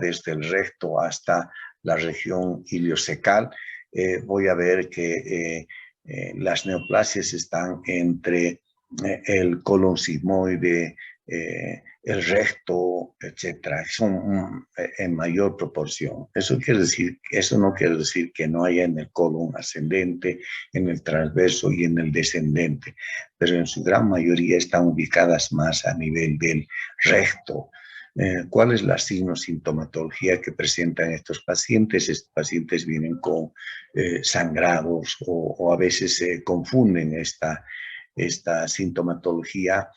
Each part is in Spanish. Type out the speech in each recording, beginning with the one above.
desde el recto hasta la región iliocecal, voy a ver que las neoplasias están entre el colon sigmoide, el recto, etcétera, son en mayor proporción. Eso no quiere decir que no haya en el colon ascendente, en el transverso y en el descendente, pero en su gran mayoría están ubicadas más a nivel del recto. ¿Cuál es la sintomatología que presentan estos pacientes? Estos pacientes vienen con sangrados o a veces se confunden esta sintomatología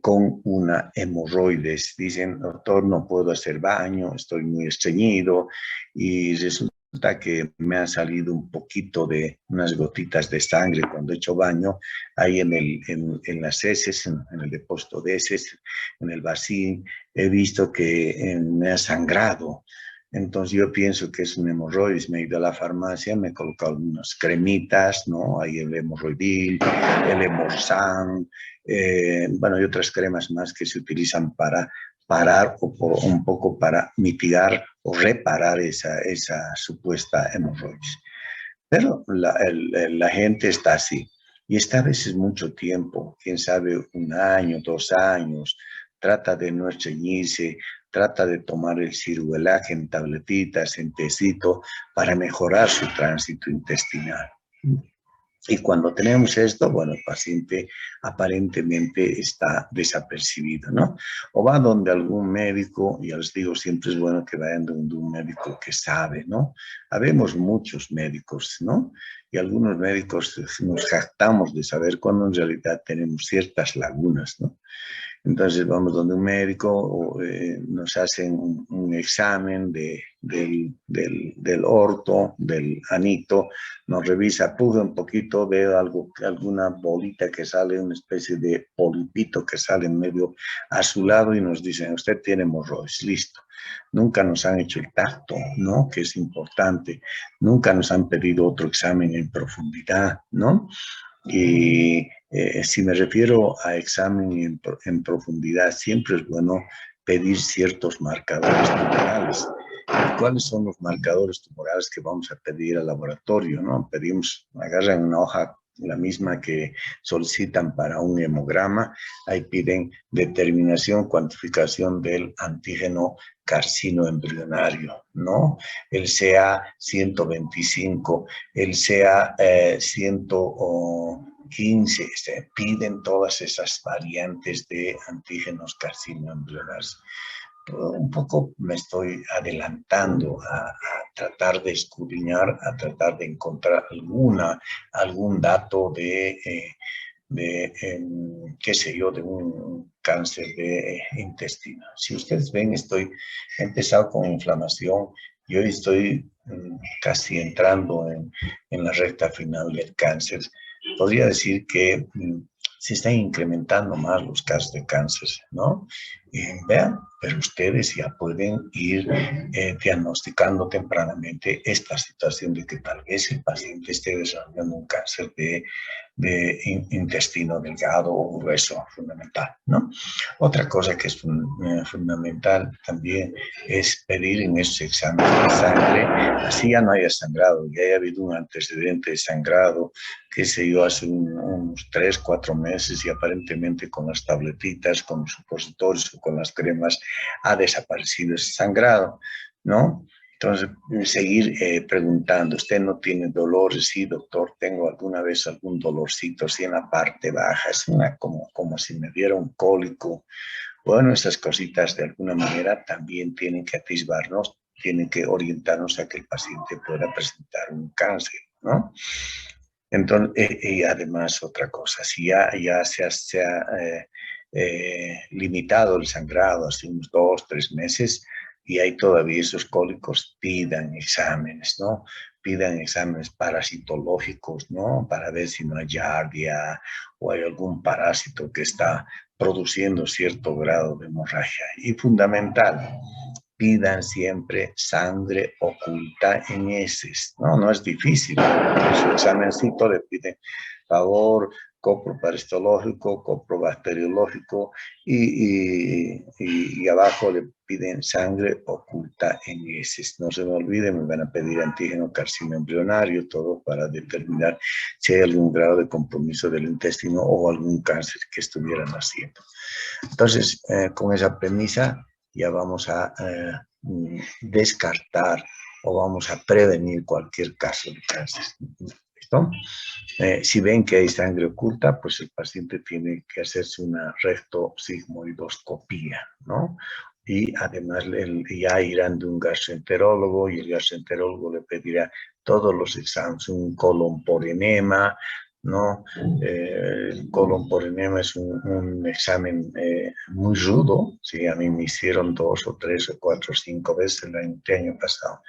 con una hemorroides. Dicen, doctor, no puedo hacer baño, estoy muy estreñido, y resulta que me ha salido un poquito de unas gotitas de sangre cuando he hecho baño, ahí en las heces, en el depósito de heces, en el vacío, he visto que me ha sangrado. Entonces yo pienso que es un hemorroides, me he ido a la farmacia, me he colocado algunas cremitas, ¿no? Hay el hemorroidil, el hemorsan, bueno, y otras cremas más que se utilizan para parar o un poco para mitigar o reparar esa supuesta hemorroides. Pero la gente está así y está a veces mucho tiempo, quién sabe, 1 año, 2 años, trata de no estreñirse, trata de tomar el ciruelaje en tabletitas, en tecito, para mejorar su tránsito intestinal. Y cuando tenemos esto, bueno, el paciente aparentemente está desapercibido, ¿no? O va donde algún médico, y ya les digo, siempre es bueno que vayan donde un médico que sabe, ¿no? Habemos muchos médicos, ¿no? Y algunos médicos nos jactamos de saber cuando en realidad tenemos ciertas lagunas, ¿no? Entonces vamos donde un médico, nos hacen un examen del orto, del anito, nos revisa, puja un poquito, veo alguna bolita que sale, una especie de polipito que sale en medio azulado y nos dicen, usted tiene hemorroides, listo. Nunca nos han hecho el tacto, ¿no? Que es importante. Nunca nos han pedido otro examen en profundidad, ¿no? Y si me refiero a examen en profundidad, siempre es bueno pedir ciertos marcadores tumorales. ¿Cuáles son los marcadores tumorales que vamos a pedir al laboratorio, no? Pedimos, agarran una hoja, la misma que solicitan para un hemograma, ahí piden determinación, cuantificación del antígeno carcinoembrionario, ¿no? El CA125, el CA115, se piden todas esas variantes de antígenos carcinoembrionarios. Un poco me estoy adelantando a tratar de escudriñar, a tratar de encontrar algún dato qué sé yo, de un cáncer de intestino. Si ustedes ven, he empezado con inflamación y hoy estoy casi entrando en la recta final del cáncer. Podría decir que se están incrementando más los casos de cáncer, ¿no? Vean, pero ustedes ya pueden ir diagnosticando tempranamente esta situación de que tal vez el paciente esté desarrollando un cáncer de intestino delgado o grueso, fundamental, ¿no? Otra cosa que es fundamental también es pedir en esos exámenes de sangre, así ya no haya sangrado, ya haya habido un antecedente de sangrado, qué sé yo, hace unos 3, 4 meses y aparentemente con las tabletitas, con los supositorios o con las cremas ha desaparecido ese sangrado, ¿no? Entonces, seguir preguntando, ¿usted no tiene dolores? Sí, doctor, tengo alguna vez algún dolorcito así en la parte baja, es como si me diera un cólico. Bueno, esas cositas de alguna manera también tienen que atisbarnos, tienen que orientarnos a que el paciente pueda presentar un cáncer, ¿no? Entonces, y además otra cosa, si ya se ha limitado el sangrado hace unos 2, 3 meses y hay todavía esos cólicos, pidan exámenes, ¿no? Pidan exámenes parasitológicos, ¿no? Para ver si no hay giardia o hay algún parásito que está produciendo cierto grado de hemorragia. Y fundamental, pidan siempre sangre oculta en heces. No es difícil. En su examencito le piden, favor, coproparasitológico, coprobacteriológico y abajo le piden sangre oculta en heces. No se me olvide, me van a pedir antígeno carcinoma embrionario, todo para determinar si hay algún grado de compromiso del intestino o algún cáncer que estuvieran haciendo. Entonces, con esa premisa ya vamos a descartar o vamos a prevenir cualquier caso de cáncer. ¿Listo? Si ven que hay sangre oculta, pues el paciente tiene que hacerse una rectosigmoidoscopía, ¿no? Y además ya irán de un gastroenterólogo y el gastroenterólogo le pedirá todos los exámenes, un colon por enema, ¿no? El colon por enema es un examen muy rudo, ¿sí? A mí me hicieron 2 o 3 o 4 o 5 veces el año pasado.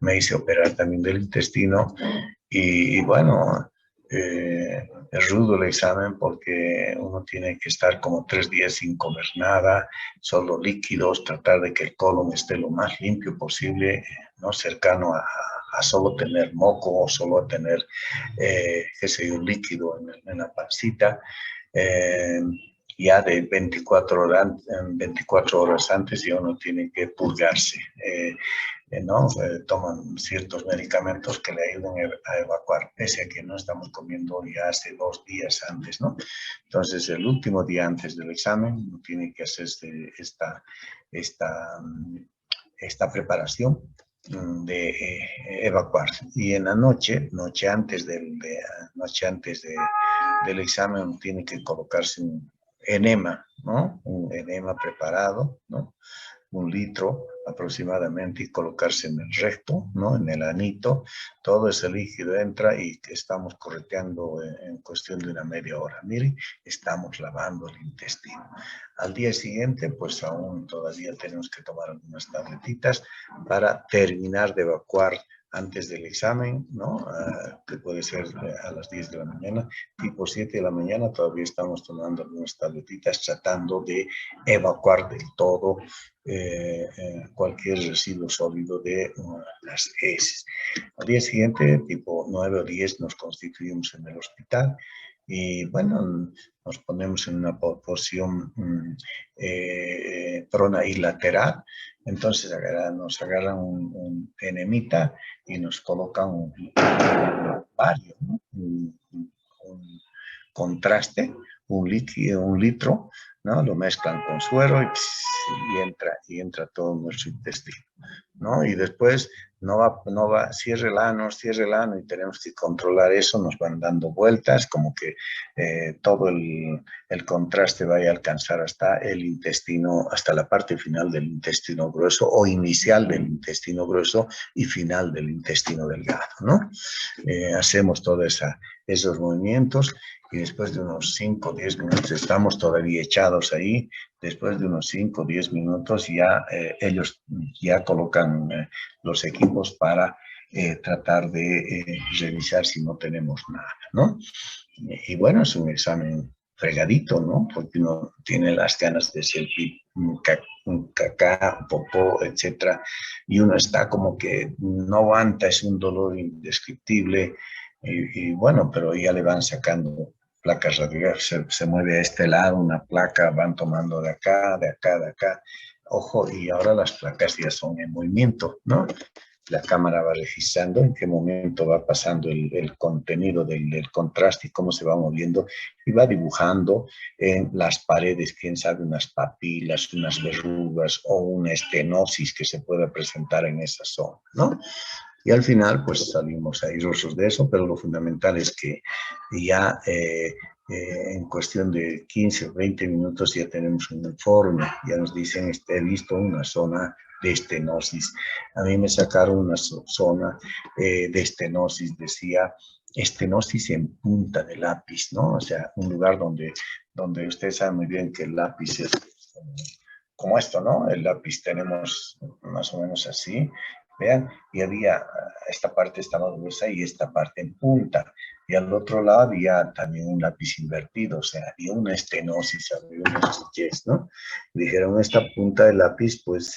Me hice operar también del intestino y bueno, es rudo el examen porque uno tiene que estar como 3 días sin comer nada, solo líquidos, tratar de que el colon esté lo más limpio posible, no cercano a solo tener moco o solo a tener, qué sé yo, líquido en la pancita. Ya de 24 horas antes ya uno tiene que purgarse. ¿No? Toman ciertos medicamentos que le ayudan a evacuar, pese a que no estamos comiendo ya hace 2 días antes, ¿no? Entonces, el último día antes del examen, uno tiene que hacerse esta preparación de evacuarse. Y en la noche antes del examen, uno tiene que colocarse un enema, ¿no? Un enema preparado, ¿no? 1 litro aproximadamente y colocarse en el recto, ¿no? En el anito, todo ese líquido entra y estamos correteando en cuestión de una media hora. Miren, estamos lavando el intestino. Al día siguiente, pues aún todavía tenemos que tomar algunas tabletitas para terminar de evacuar antes del examen, ¿no? Que puede ser a las 10 de la mañana, tipo 7 de la mañana, todavía estamos tomando algunas tabletitas tratando de evacuar del todo cualquier residuo sólido de las heces. Al día siguiente, tipo 9 o 10, nos constituimos en el hospital y bueno, nos ponemos en una posición prona y lateral. Entonces nos agarran un enemita y nos colocan varios, ¿no? un contraste, un litro, ¿no? Lo mezclan con suero y entra todo nuestro intestino, ¿no? Y después no va, cierre el ano y tenemos que controlar eso, nos van dando vueltas, como que todo el contraste vaya a alcanzar hasta el intestino, hasta la parte final del intestino grueso o inicial del intestino grueso y final del intestino delgado, ¿no? Hacemos todos esos movimientos y después de unos 5 o 10 minutos estamos todavía echados ahí. Después de unos 5 o 10 minutos ya ellos ya colocan los equipos para tratar de revisar si no tenemos nada, ¿no? Y bueno, es un examen fregadito, ¿no? Porque uno tiene las ganas de hacer un caca, popó, etcétera, y uno está como que no aguanta, es un dolor indescriptible, y bueno, pero ya le van sacando placas radiográficas, se mueve a este lado una placa, van tomando de acá, de acá, de acá, ojo, y ahora las placas ya son en movimiento, ¿no? La cámara va registrando en qué momento va pasando el contenido del contraste y cómo se va moviendo y va dibujando en las paredes, quién sabe, unas papilas, unas verrugas o una estenosis que se pueda presentar en esa zona, ¿no? Y al final, pues salimos airosos de eso, pero lo fundamental es que ya en cuestión de 15 o 20 minutos ya tenemos un informe, ya nos dicen, he visto una zona de estenosis. A mí me sacaron una zona de estenosis, decía estenosis en punta de lápiz, ¿no? O sea, un lugar donde usted sabe muy bien que el lápiz es como esto, ¿no? El lápiz tenemos más o menos así, vean, y había, esta parte estaba gruesa y esta parte en punta, y al otro lado había también un lápiz invertido, o sea, había una estenosis, había una estrechez, ¿no? Y dijeron, esta punta del lápiz, pues,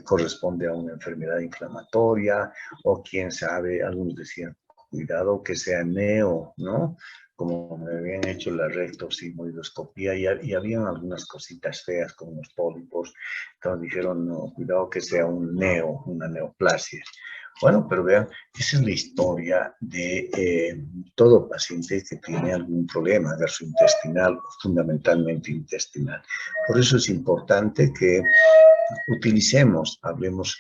corresponde a una enfermedad inflamatoria, o quién sabe, algunos decían, cuidado que sea neo, ¿no? como me habían hecho la rectosigmoidoscopía y habían algunas cositas feas como los pólipos. Entonces dijeron, no, cuidado que sea una neoplasia. Bueno, pero vean, esa es la historia de todo paciente que tiene algún problema gastrointestinal, fundamentalmente intestinal. Por eso es importante que utilicemos, hablemos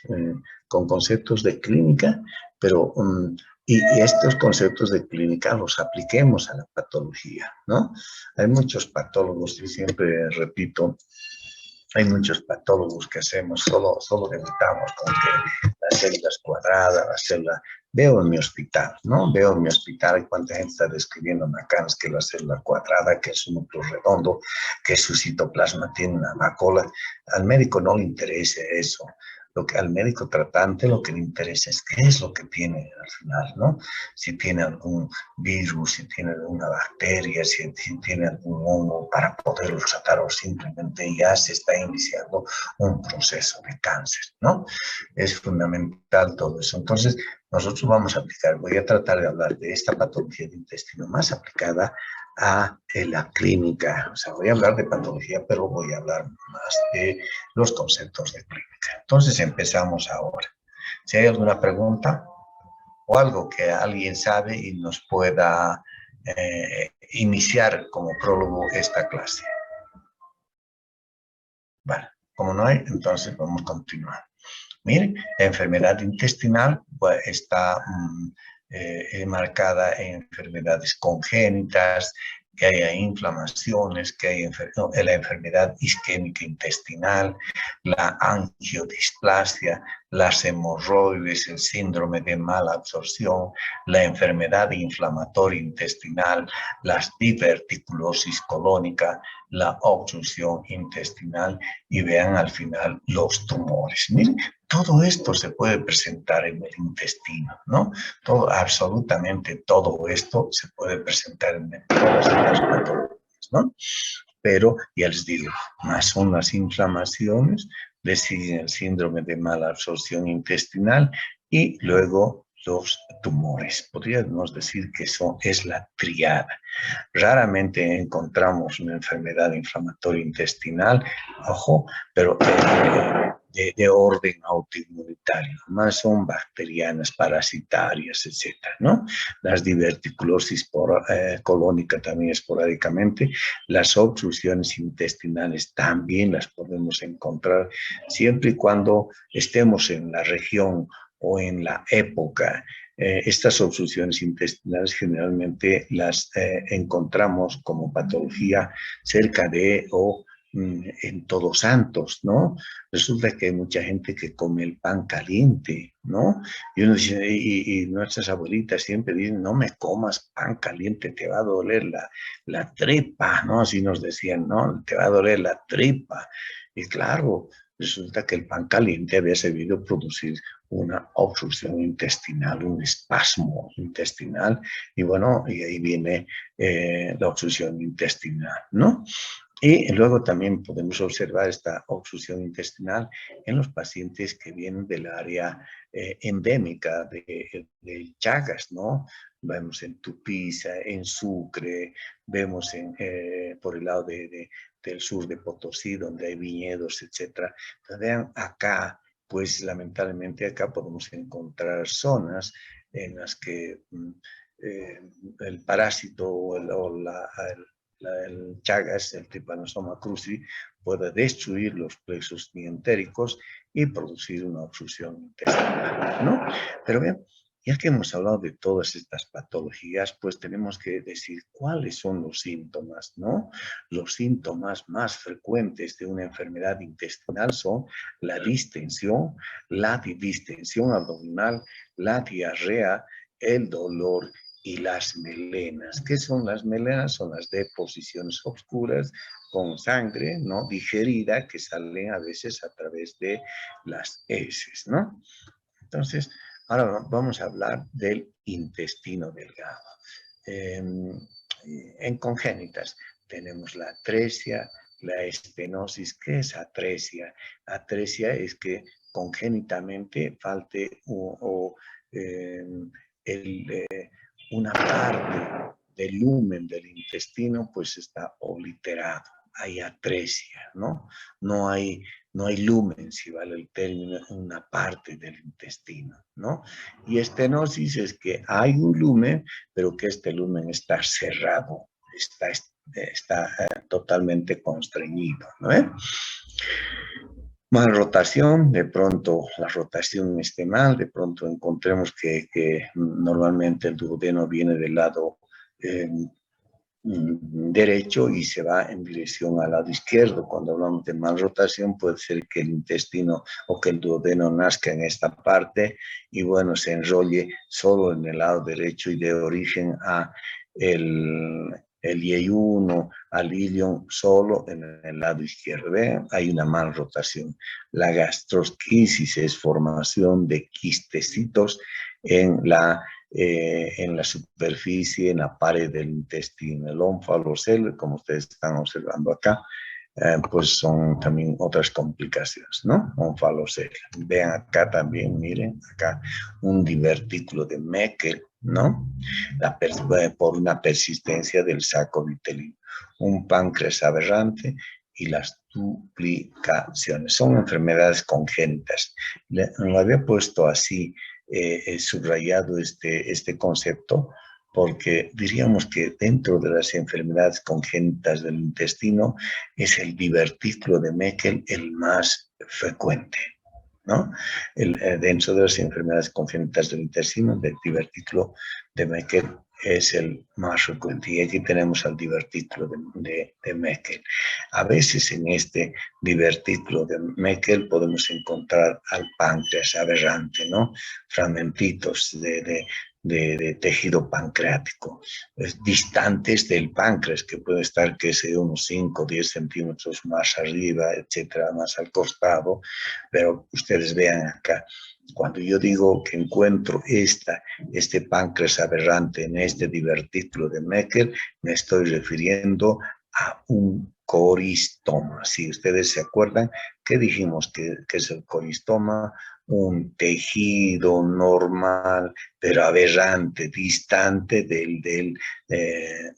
con conceptos de clínica, pero y estos conceptos de clínica los apliquemos a la patología, ¿no? Hay muchos patólogos, y siempre repito, hay muchos patólogos que hacemos, solo debutamos con que las células cuadradas, la célula... Veo en mi hospital, ¿no? Veo en mi hospital cuánta gente está describiendo acá, es que la célula cuadrada, que es un núcleo redondo, que su citoplasma tiene una vacola. Al médico no le interesa eso. Lo que al médico tratante lo que le interesa es qué es lo que tiene al final, ¿no? Si tiene algún virus, si tiene alguna bacteria, si tiene algún hongo para poderlo tratar o simplemente ya se está iniciando un proceso de cáncer, ¿no? Es fundamental todo eso. Entonces, nosotros vamos a aplicar, voy a tratar de hablar de esta patología de intestino más aplicada a la clínica. O sea, voy a hablar de patología, pero voy a hablar más de los conceptos de clínica. Entonces, empezamos ahora. Si hay alguna pregunta o algo que alguien sabe y nos pueda iniciar como prólogo esta clase. Vale, como no hay, entonces vamos a continuar. Miren, la enfermedad intestinal pues, está marcada en enfermedades congénitas, que haya inflamaciones, que haya la enfermedad isquémica intestinal, la angiodisplasia, las hemorroides, el síndrome de mala absorción, la enfermedad inflamatoria intestinal, las diverticulosis colónica, la obstrucción intestinal y vean al final los tumores. Miren, todo esto se puede presentar en el intestino, ¿no? Todo, absolutamente todo esto se puede presentar en todas las patologías, ¿no? Pero, ya les digo, más son las inflamaciones, le siguen el síndrome de mala absorción intestinal y luego los tumores. Podríamos decir que eso es la triada. Raramente encontramos una enfermedad inflamatoria intestinal, ojo, pero de orden autoinmunitario, más son bacterianas, parasitarias, etcétera, ¿no? Las diverticulosis colónica también esporádicamente, las obstrucciones intestinales también las podemos encontrar siempre y cuando estemos en la región o en la época. Estas obstrucciones intestinales generalmente las encontramos como patología cerca de o en Todos Santos, ¿no? Resulta que hay mucha gente que come el pan caliente, ¿no? Y uno dice, y nuestras abuelitas siempre dicen, no me comas pan caliente, te va a doler la tripa, ¿no? Así nos decían, ¿no? Te va a doler la tripa. Y claro, resulta que el pan caliente había servido producir una obstrucción intestinal, un espasmo intestinal, y bueno, y ahí viene la obstrucción intestinal, ¿no? Y luego también podemos observar esta obstrucción intestinal en los pacientes que vienen del área endémica de Chagas, ¿no? Vemos en Tupiza, en Sucre, vemos por el lado del sur de Potosí, donde hay viñedos, etc. Entonces, vean acá, pues lamentablemente acá podemos encontrar zonas en las que el parásito o el Chagas, el Trypanosoma cruzi, puede destruir los plexos dientéricos y producir una obstrucción intestinal, ¿no? Pero bien, ya que hemos hablado de todas estas patologías, pues tenemos que decir cuáles son los síntomas, ¿no? Los síntomas más frecuentes de una enfermedad intestinal son la distensión, la distensión abdominal, la diarrea, el dolor y las melenas. ¿Qué son las melenas? Son las deposiciones oscuras con sangre no digerida que salen a veces a través de las heces, ¿no? Entonces, ahora vamos a hablar del intestino delgado. En congénitas tenemos la atresia, la estenosis. ¿Qué es atresia? Atresia es que congénitamente falte una parte del lumen del intestino, pues está obliterado. Hay atresia, ¿no? No hay, no hay lumen, si vale el término, en una parte del intestino, ¿no? Y estenosis es que hay un lumen, pero que este lumen está cerrado, está totalmente constreñido, ¿no? Mal rotación, de pronto la rotación esté mal, de pronto encontremos que normalmente el duodeno viene del lado derecho y se va en dirección al lado izquierdo. Cuando hablamos de mal rotación, puede ser que el intestino o que el duodeno nazca en esta parte y bueno, se enrolle solo en el lado derecho y de origen a el yeyuno, al ilion, solo en el lado izquierdo. ¿Ven? Hay una mal rotación. La gastrosquisis es formación de quistecitos en la superficie, en la pared del intestino. El onfalocele, como ustedes están observando acá, pues son también otras complicaciones, ¿no? Onfalocele. Vean acá también, miren, acá un divertículo de Meckel, ¿no? Por una persistencia del saco vitelino. Un páncreas aberrante y las duplicaciones. Son enfermedades congénitas. Lo había puesto así, subrayado este concepto, porque diríamos que dentro de las enfermedades congénitas del intestino es el divertículo de Meckel el más frecuente, ¿no? Dentro de las enfermedades congénitas del intestino, el divertículo de Meckel es el más frecuente. Y aquí tenemos al divertículo de Meckel. A veces en este divertículo de Meckel podemos encontrar al páncreas aberrante, ¿no? Fragmentitos de tejido pancreático, distantes del páncreas, que puede estar, que sé, unos 5 o 10 centímetros más arriba, etcétera, más al costado. Pero ustedes vean acá, cuando yo digo que encuentro este páncreas aberrante en este divertículo de Meckel, me estoy refiriendo a un coristoma. Si ustedes se acuerdan, ¿qué dijimos que es el coristoma? Un tejido normal, pero aberrante, distante del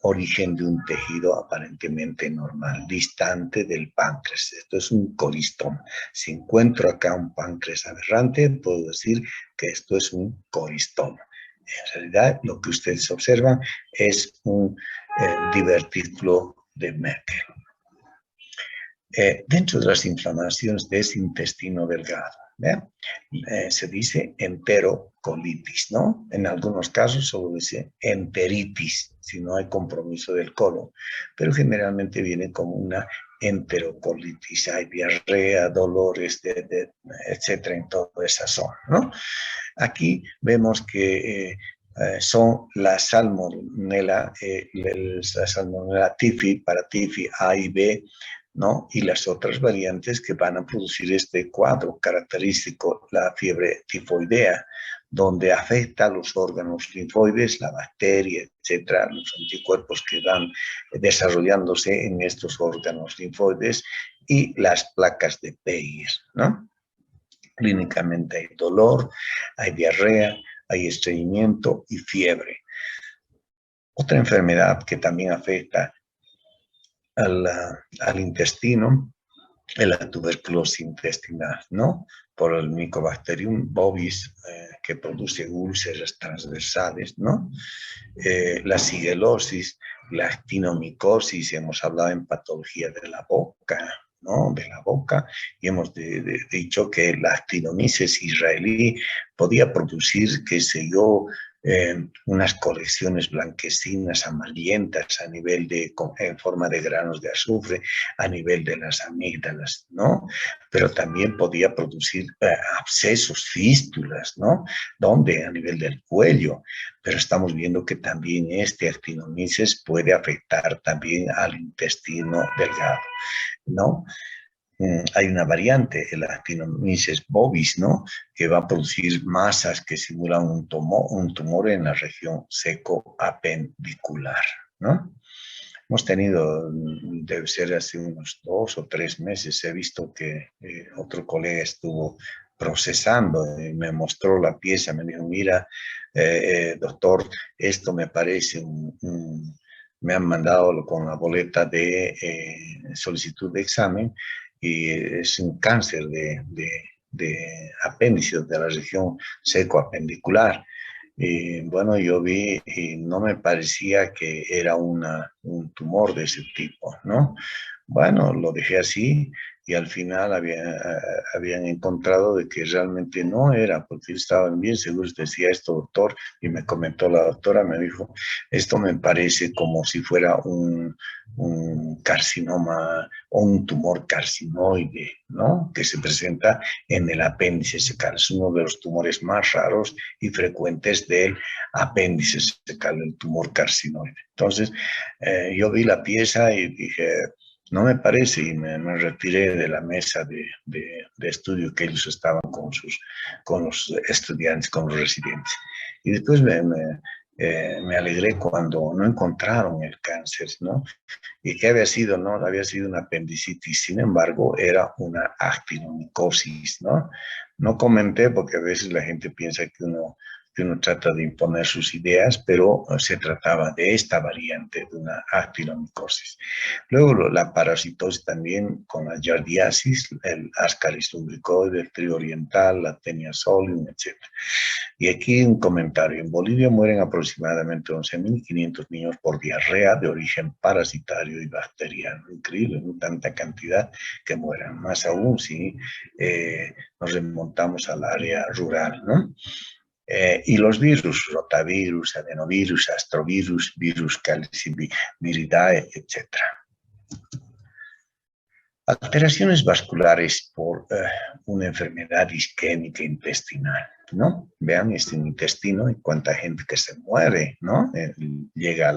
origen de un tejido aparentemente normal, distante del páncreas. Esto es un coristoma. Si encuentro acá un páncreas aberrante, puedo decir que esto es un coristoma. En realidad, lo que ustedes observan es un divertículo de Meckel. Dentro de las inflamaciones de ese intestino delgado, se dice enterocolitis, ¿no? En algunos casos solo dice enteritis, si no hay compromiso del colon, pero generalmente viene como una enterocolitis, hay diarrea, dolores, etcétera, en toda esa zona, ¿no? Aquí vemos que son la salmonella tifi, para tifi A y B, ¿no? Y las otras variantes que van a producir este cuadro característico, la fiebre tifoidea, donde afecta a los órganos linfoides, la bacteria, etcétera, los anticuerpos que van desarrollándose en estos órganos linfoides y las placas de Peyers, ¿no? Clínicamente hay dolor, hay diarrea, hay estreñimiento y fiebre. Otra enfermedad que también afecta al intestino es la tuberculosis intestinal, ¿no? Por el Mycobacterium bovis, que produce úlceras transversales, ¿no? La sigelosis, la actinomicosis, hemos hablado en patología de la boca, ¿no? De la boca, y hemos dicho que la actinomisis israelí podía producir, qué sé yo, unas colecciones blanquecinas, amarillentas a nivel en forma de granos de azufre, a nivel de las amígdalas, ¿no? Pero también podía producir abscesos, fístulas, ¿no? ¿Dónde? A nivel del cuello. Pero estamos viendo que también este actinomices puede afectar también al intestino delgado, ¿no? Hay una variante, el actinomices bovis, ¿no? Que va a producir masas que simulan un tumor en la región seco-apendicular, ¿no? Hemos tenido, debe ser hace unos 2 o 3 meses, he visto que otro colega estuvo procesando y me mostró la pieza, me dijo, mira, doctor, esto me parece me han mandado con la boleta de solicitud de examen y es un cáncer de apéndice de la región secoapendicular. Y bueno, yo vi y no me parecía que era un tumor de ese tipo, ¿no? Bueno, lo dejé así y al final habían encontrado de que realmente no era, porque estaban bien seguros. Decía esto, doctor, y me comentó la doctora, me dijo, esto me parece como si fuera un carcinoma o un tumor carcinoide, ¿no? Que se presenta en el apéndice secal. Es uno de los tumores más raros y frecuentes del apéndice secal, el tumor carcinoide. Entonces, yo vi la pieza y dije, no me parece, y me retiré de la mesa de estudio que ellos estaban con los estudiantes, con los residentes. Y después me alegré cuando no encontraron el cáncer, ¿no? Y que había sido, ¿no? Había sido una apendicitis, sin embargo, era una actinomicosis, ¿no? No comenté porque a veces la gente piensa que uno trata de imponer sus ideas, pero se trataba de esta variante de una actinomicosis. Luego la parasitosis también con la yardiasis, el Ascaris lumbricoide, el trío oriental, la Taenia solium, etc. Y aquí un comentario. En Bolivia mueren aproximadamente 11.500 niños por diarrea de origen parasitario y bacteriano. Increíble, ¿no? Tanta cantidad que mueran. Más aún si nos remontamos al área rural, ¿no? Y los virus, rotavirus, adenovirus, astrovirus, virus calciviridae, etc. Alteraciones vasculares por una enfermedad isquémica intestinal, ¿no? Vean este intestino y cuánta gente que se muere, ¿no? Llega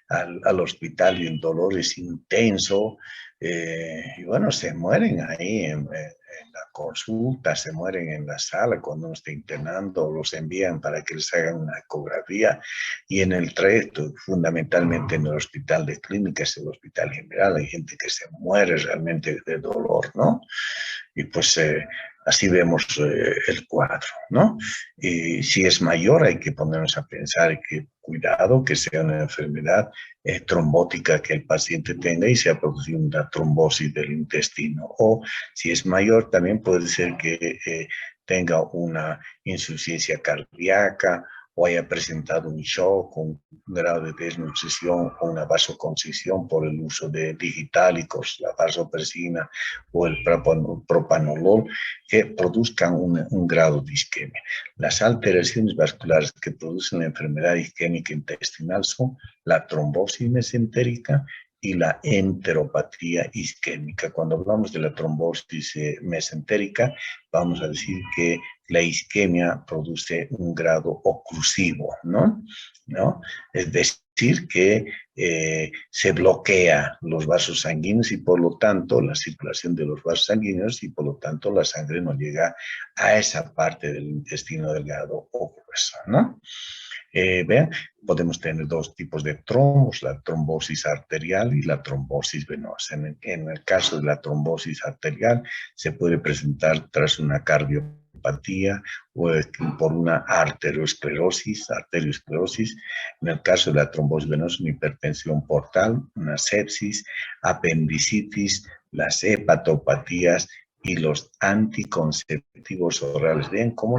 al hospital y el dolor es intenso, y bueno, se mueren ahí en la consulta, se mueren en la sala cuando uno está internando, los envían para que les hagan una ecografía y en el trayecto, fundamentalmente en el hospital de clínicas, el hospital general, hay gente que se muere realmente de dolor, ¿no? Y pues así vemos el cuadro, ¿no? Y si es mayor hay que ponernos a pensar que cuidado que sea una enfermedad trombótica que el paciente tenga y sea producido una trombosis del intestino. O si es mayor también puede ser que tenga una insuficiencia cardíaca o haya presentado un shock, un grado de desnutrición o una vasoconcisión por el uso de digitálicos, la vasopresina o el propanolol, que produzcan un grado de isquemia. Las alteraciones vasculares que producen la enfermedad isquémica intestinal son la trombosis mesentérica y la enteropatía isquémica. Cuando hablamos de la trombosis mesentérica, vamos a decir que la isquemia produce un grado oclusivo, ¿no? Es decir, que se bloquea los vasos sanguíneos y por lo tanto la circulación de los vasos sanguíneos y por lo tanto la sangre no llega a esa parte del intestino delgado o grueso, ¿no? Vean, podemos tener dos tipos de trombos, la trombosis arterial y la trombosis venosa. En el caso de la trombosis arterial se puede presentar tras una cardiopatía o por una arteriosclerosis. En el caso de la trombosis venosa, una hipertensión portal, una sepsis, apendicitis, las hepatopatías y los anticonceptivos orales. Vean cómo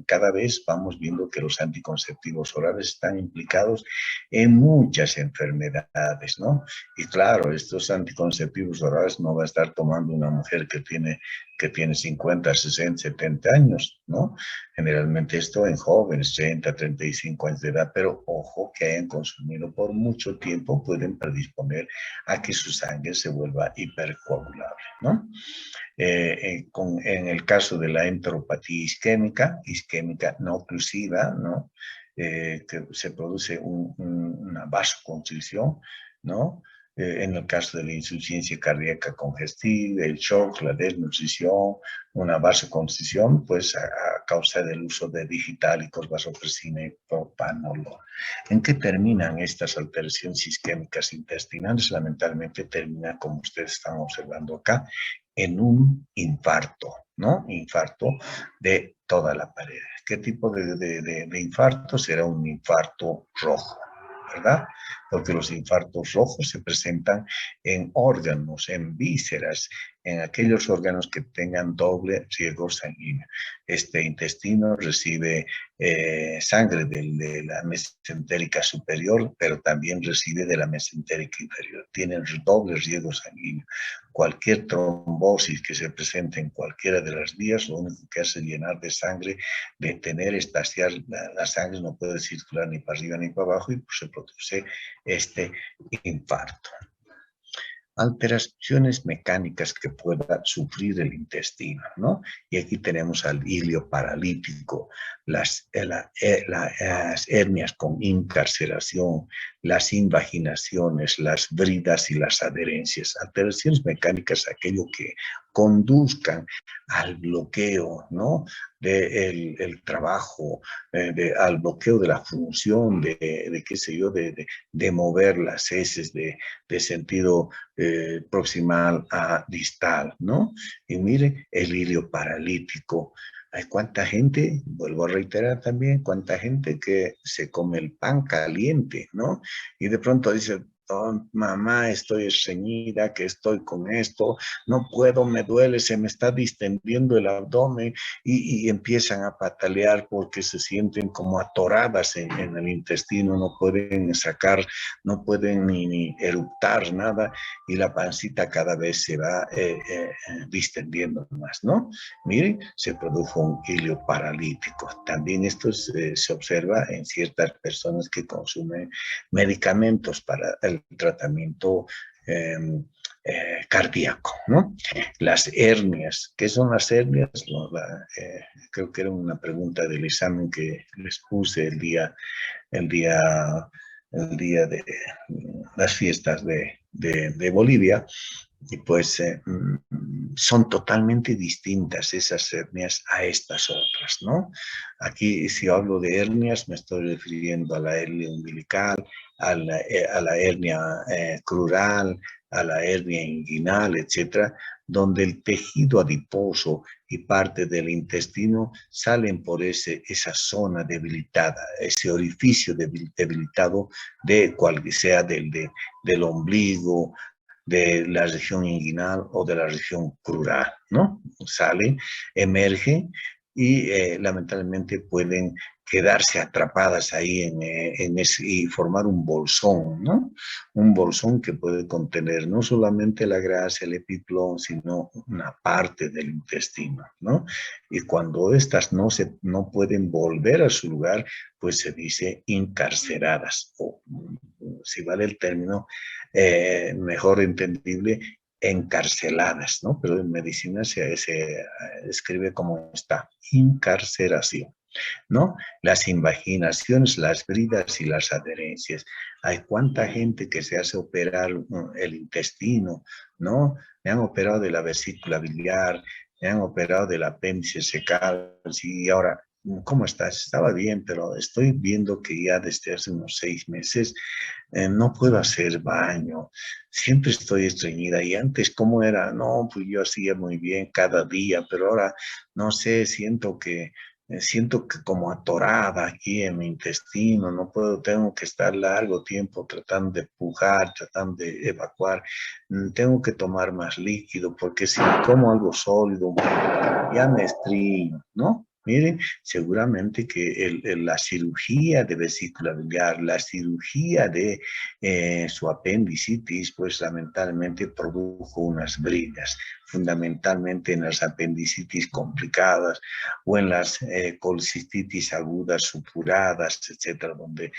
cada vez vamos viendo que los anticonceptivos orales están implicados en muchas enfermedades, ¿no? Y claro, estos anticonceptivos orales no va a estar tomando una mujer que tiene 50, 60, 70 años, ¿no? Generalmente esto en jóvenes, 30, 35 años de edad, pero ojo que hayan consumido por mucho tiempo pueden predisponer a que su sangre se vuelva hipercoagulable, ¿no? En el caso de la enteropatía isquémica no oclusiva, ¿no? Que se produce una vasoconstricción, ¿no? En el caso de la insuficiencia cardíaca congestiva, el shock, la desnutrición, una vasoconstricción, pues a causa del uso de digitálicos, vasopresina y propanolol. ¿En qué terminan estas alteraciones isquémicas intestinales? Lamentablemente termina, como ustedes están observando acá, en un infarto, ¿no? Infarto de toda la pared. ¿Qué tipo de infarto? Será un infarto rojo, ¿verdad? Porque los infartos rojos se presentan en órganos, en vísceras, en aquellos órganos que tengan doble riego sanguíneo. Este intestino recibe sangre de la mesentérica superior, pero también recibe de la mesentérica inferior. Tienen doble riego sanguíneo. Cualquier trombosis que se presente en cualquiera de las vías, lo único que hace es llenar de sangre, detener, estaciar la sangre, no puede circular ni para arriba ni para abajo y pues se produce este infarto. Alteraciones mecánicas que pueda sufrir el intestino, ¿no? Y aquí tenemos al hilio paralítico, las hernias con incarceración, las invaginaciones, las bridas y las adherencias. Alteraciones mecánicas, aquello que conduzcan al bloqueo, ¿no? El trabajo, al bloqueo de la función, qué sé yo, de mover las heces de sentido proximal a distal, ¿no? Y mire, el hilio paralítico. Hay cuánta gente, vuelvo a reiterar también, cuánta gente que se come el pan caliente, ¿no? Y de pronto dice, oh, mamá, estoy estreñida, que estoy con esto, no puedo, me duele, se me está distendiendo el abdomen y empiezan a patalear porque se sienten como atoradas en el intestino, no pueden sacar, no pueden ni eructar nada y la pancita cada vez se va distendiendo más, ¿no? Miren, se produjo un hilio paralítico. También esto se observa en ciertas personas que consumen medicamentos para el tratamiento cardíaco, ¿no? Las hernias. ¿Qué son las hernias? No, creo que era una pregunta del examen que les puse el día, el día de las fiestas de Bolivia. Y pues son totalmente distintas esas hernias a estas otras, ¿no? Aquí si hablo de hernias me estoy refiriendo a la hernia umbilical, a la hernia crural, a la hernia inguinal, etcétera, donde el tejido adiposo y parte del intestino salen por esa zona debilitada, ese orificio debilitado de cual sea del ombligo, de la región inguinal o de la región crural, ¿no? Salen, emergen y lamentablemente pueden quedarse atrapadas ahí y formar un bolsón, ¿no? Un bolsón que puede contener no solamente la grasa, el epiplón, sino una parte del intestino, ¿no? Y cuando estas no pueden volver a su lugar, pues se dice incarceradas, o si vale el término, mejor entendible, encarceladas, ¿no? Pero en medicina se escribe como está, incarceración, ¿no? Las invaginaciones, las bridas y las adherencias. Hay cuánta gente que se hace operar el intestino, ¿no? Me han operado de la vesícula biliar, me han operado del apéndice secal, y ahora, ¿cómo estás? Estaba bien, pero estoy viendo que ya desde hace unos 6 meses no puedo hacer baño, siempre estoy estreñida. Y antes, ¿cómo era? No, pues yo hacía muy bien cada día, pero ahora, no sé, siento que como atorada aquí en mi intestino, no puedo, tengo que estar largo tiempo tratando de pujar, tratando de evacuar, tengo que tomar más líquido, porque si como algo sólido, ya me estriño, ¿no? Miren, seguramente que la cirugía de vesícula biliar, la cirugía de su apendicitis, pues lamentablemente produjo unas bridas, fundamentalmente en las apendicitis complicadas o en las colicistitis agudas supuradas, etcétera, donde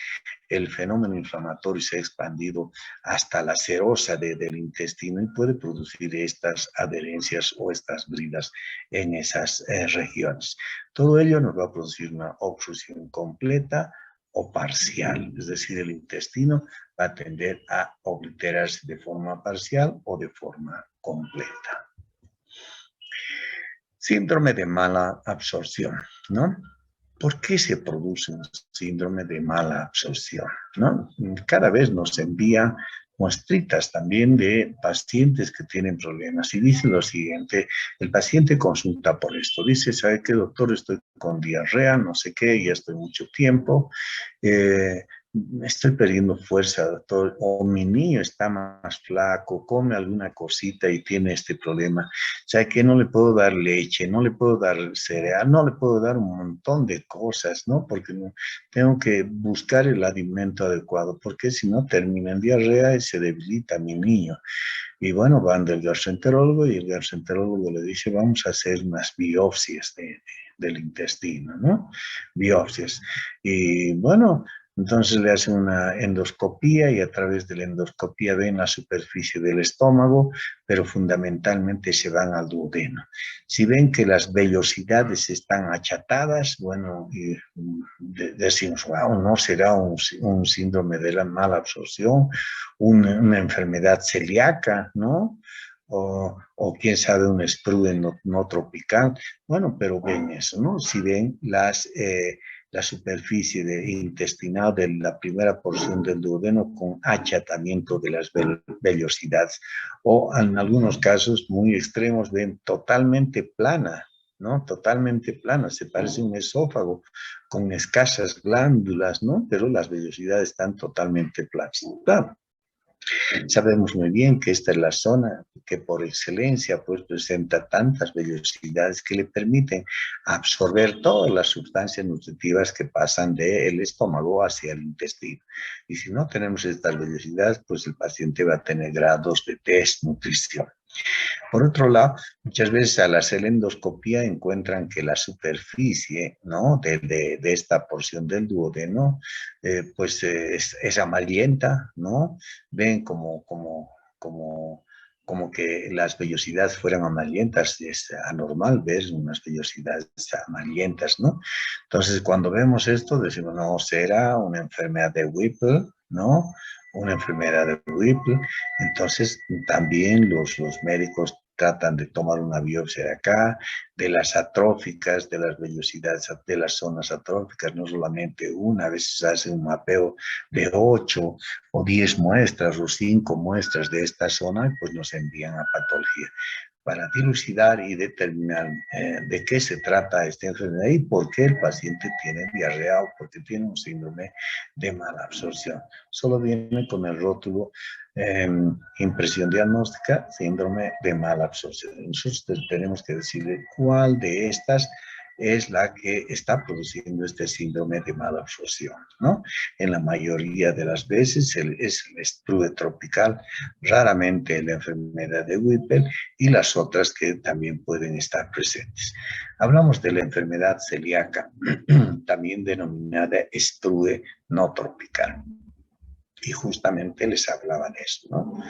el fenómeno inflamatorio se ha expandido hasta la serosa del intestino y puede producir estas adherencias o estas bridas en esas regiones. Todo ello nos va a producir una obstrucción completa o parcial, es decir, el intestino va a tender a obliterarse de forma parcial o de forma completa. Síndrome de mala absorción, ¿no? ¿Por qué se produce un síndrome de mala absorción? ¿No? Cada vez nos envía muestritas también de pacientes que tienen problemas. Y dice lo siguiente, el paciente consulta por esto. Dice, ¿sabe qué, doctor? Estoy con diarrea, no sé qué, ya estoy mucho tiempo. Eh, Estoy perdiendo fuerza, doctor, o mi niño está más flaco, come alguna cosita y tiene este problema. O sea, que no le puedo dar leche, no le puedo dar cereal, no le puedo dar un montón de cosas, ¿no? Porque no, tengo que buscar el alimento adecuado, porque si no termina en diarrea y se debilita mi niño. Y bueno, van del gastroenterólogo y el gastroenterólogo le dice, vamos a hacer unas biopsias del intestino, ¿no? Biopsias. Y bueno, entonces le hacen una endoscopía y a través de la endoscopía ven la superficie del estómago, pero fundamentalmente se van al duodeno. Si ven que las vellosidades están achatadas, bueno, y decimos, wow, no será un síndrome de la mala absorción, una enfermedad celíaca, ¿no? O quién sabe, un sprue no tropical. Bueno, pero ven eso, ¿no? Si ven la superficie intestinal de la primera porción del duodeno con achatamiento de las vellosidades, o en algunos casos muy extremos ven totalmente plana, ¿no? Totalmente plana, se parece a un esófago con escasas glándulas, ¿no? Pero las vellosidades están totalmente planas. Claro, sabemos muy bien que esta es la zona que por excelencia pues presenta tantas vellosidades que le permiten absorber todas las sustancias nutritivas que pasan del estómago hacia el intestino. Y si no tenemos estas vellosidades, pues el paciente va a tener grados de desnutrición. Por otro lado, muchas veces al hacer la endoscopía encuentran que la superficie, ¿no? de esta porción del duodeno, pues es amarillenta, ¿no? Ven como que las vellosidades fueran amarillentas, es anormal ver unas vellosidades amarillentas, ¿no? Entonces, cuando vemos esto, decimos, no, será una enfermedad de Whipple, ¿no? Una enfermedad de Whipple. Entonces, también los médicos tratan de tomar una biopsia de acá, de las atróficas, de las vellosidades de las zonas atróficas, no solamente una, a veces hace un mapeo de 8 o 10 muestras o 5 muestras de esta zona, pues nos envían a patología para dilucidar y determinar de qué se trata esta enfermedad y por qué el paciente tiene diarrea o por qué tiene un síndrome de mala absorción. Solo viene con el rótulo impresión diagnóstica, síndrome de mala absorción. Nosotros tenemos que decirle cuál de estas es la que está produciendo este síndrome de mala absorción, ¿no? En la mayoría de las veces es el sprue tropical, raramente la enfermedad de Whipple y las otras que también pueden estar presentes. Hablamos de la enfermedad celíaca, también denominada sprue no tropical. Y justamente les hablaba de eso, ¿no?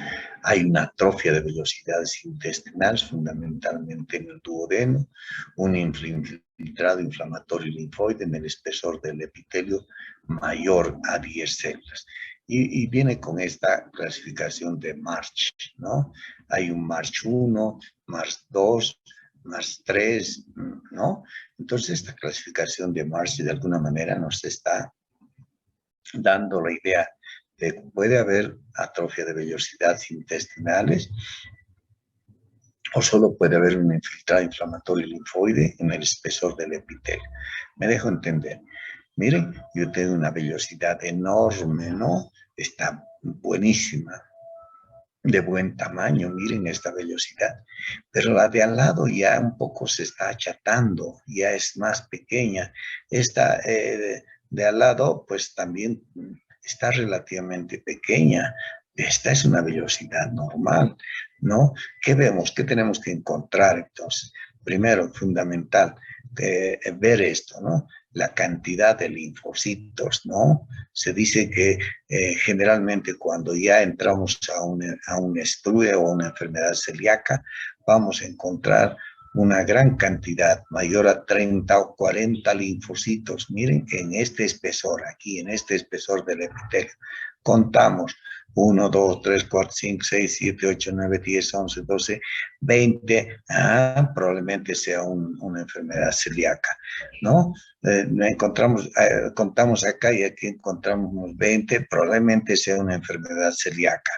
Hay una atrofia de vellosidades intestinales, fundamentalmente en el duodeno, un infiltrado inflamatorio linfoide en el espesor del epitelio mayor a 10 células. Y viene con esta clasificación de March, ¿no? Hay un March 1, March 2, March 3, ¿no? Entonces, esta clasificación de March de alguna manera nos está dando la idea de que puede haber atrofia de vellosidades intestinales o solo puede haber un infiltrado inflamatorio linfoide en el espesor del epitelio. Me dejo entender. Miren, yo tengo una vellosidad enorme, ¿no? Está buenísima, de buen tamaño, miren esta vellosidad, pero la de al lado ya un poco se está achatando, ya es más pequeña. Esta de al lado, pues también está relativamente pequeña. Esta es una vellosidad normal, ¿no? ¿Qué vemos? ¿Qué tenemos que encontrar entonces? Primero, fundamental, ver esto, ¿no? La cantidad de linfocitos, ¿no? Se dice que generalmente cuando ya entramos a un sprue o una enfermedad celíaca, vamos a encontrar una gran cantidad, mayor a 30 o 40 linfocitos. Miren, en este espesor, aquí, en este espesor del epitelio, contamos 1, 2, 3, 4, 5, 6, 7, 8, 9, 10, 11, 12, 20. Probablemente sea una enfermedad celíaca, ¿no? Contamos acá y aquí encontramos unos 20, probablemente sea una enfermedad celíaca.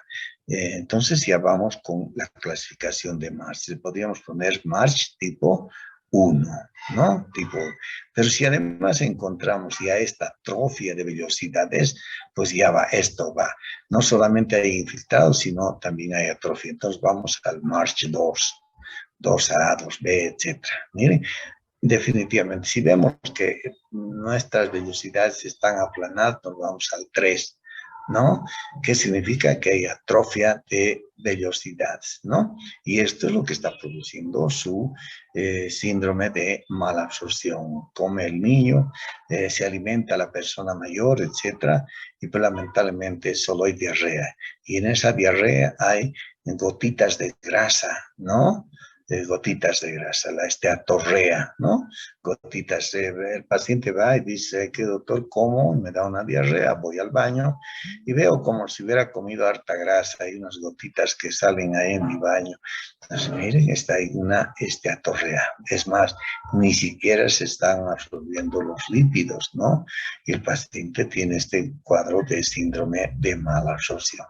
Entonces ya vamos con la clasificación de March. Podríamos poner March tipo 1, ¿no? Tipo 1. Pero si además encontramos ya esta atrofia de vellosidades, pues ya va, esto va. No solamente hay infiltrados, sino también hay atrofia. Entonces vamos al March 2, 2A, 2B, etc. Miren, definitivamente, si vemos que nuestras vellosidades están aplanadas, nos vamos al 3, ¿no? Que significa que hay atrofia de vellosidades, ¿no? Y esto es lo que está produciendo su síndrome de malabsorción. Come el niño, se alimenta la persona mayor, etcétera, y pues lamentablemente solo hay diarrea. Y en esa diarrea hay gotitas de grasa, ¿no? Gotitas de grasa, la esteatorrea, ¿no? Gotitas, el paciente va y dice, ¿qué doctor como? Me da una diarrea, voy al baño y veo como si hubiera comido harta grasa, hay unas gotitas que salen ahí en mi baño. Entonces, miren, está ahí una esteatorrea. Es más, ni siquiera se están absorbiendo los lípidos, ¿no? Y el paciente tiene este cuadro de síndrome de mala absorción.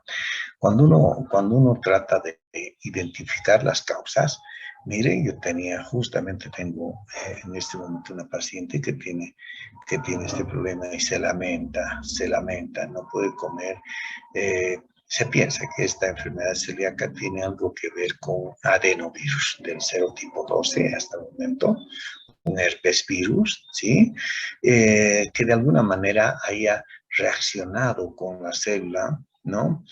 Cuando uno trata de identificar las causas, miren, yo tengo en este momento una paciente que tiene este problema y se lamenta, no puede comer. Se piensa que esta enfermedad celíaca tiene algo que ver con adenovirus del serotipo 12 hasta el momento, un herpes virus, ¿sí? Que de alguna manera haya reaccionado con la célula, ¿no?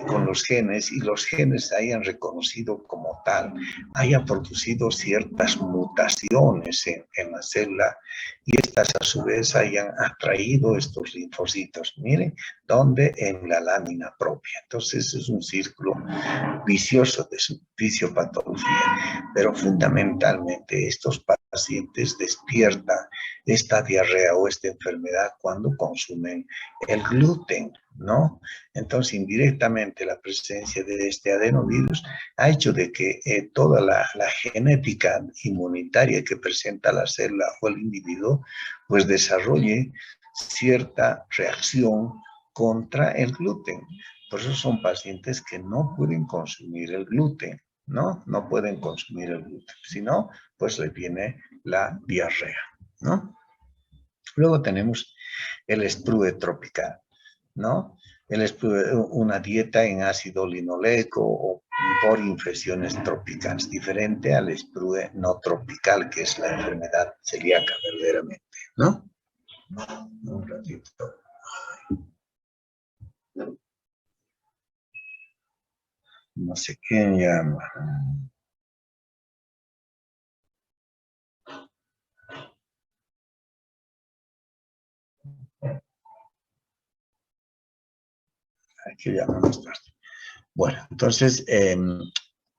Con los genes, y los genes hayan reconocido como tal, hayan producido ciertas mutaciones en la célula, y estas a su vez hayan atraído estos linfocitos. Miren, ¿dónde? En la lámina propia. Entonces es un círculo vicioso de su fisiopatología, pero fundamentalmente estos pacientes despiertan esta diarrea o esta enfermedad cuando consumen el gluten, ¿no? Entonces, indirectamente, la presencia de este adenovirus ha hecho de que toda la genética inmunitaria que presenta la célula o el individuo, pues desarrolle cierta reacción contra el gluten. Por eso son pacientes que no pueden consumir el gluten, ¿no? No pueden consumir el gluten. Si no, pues les viene la diarrea, ¿no? Luego tenemos el sprue tropical, ¿no? El sprue, una dieta en ácido linoleico o por infecciones tropicales, diferente al sprue no tropical, que es la enfermedad celíaca verdaderamente, ¿no? Un ratito. No sé quién llama. Aquí llama más tarde. Bueno, entonces,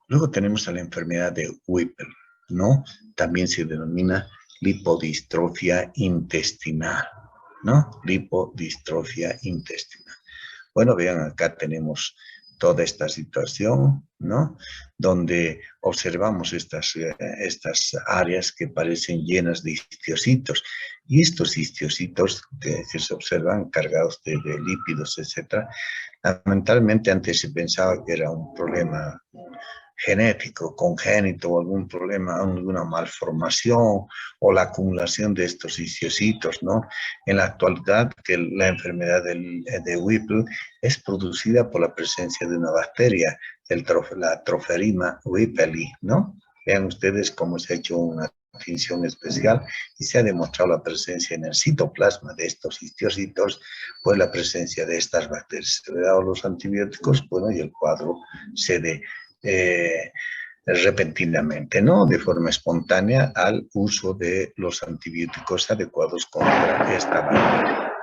luego tenemos a la enfermedad de Whipple, ¿no? También se denomina lipodistrofia intestinal, ¿no? Lipodistrofia intestinal. Bueno, vean, acá tenemos toda esta situación, ¿no? Donde observamos estas áreas que parecen llenas de histiocitos. Y estos histiocitos que se observan cargados de lípidos, etcétera, lamentablemente antes se pensaba que era un problema genético, congénito, o algún problema, alguna malformación o la acumulación de estos histiocitos, ¿no? En la actualidad, que la enfermedad de Whipple es producida por la presencia de una bacteria, la Tropheriма whipplei, ¿no? Vean ustedes cómo se ha hecho una distinción especial y se ha demostrado la presencia en el citoplasma de estos histiocitos, pues la presencia de estas bacterias. Se le ha dado los antibióticos, bueno, y el cuadro se repentinamente, ¿no? De forma espontánea al uso de los antibióticos adecuados contra esta bacteria.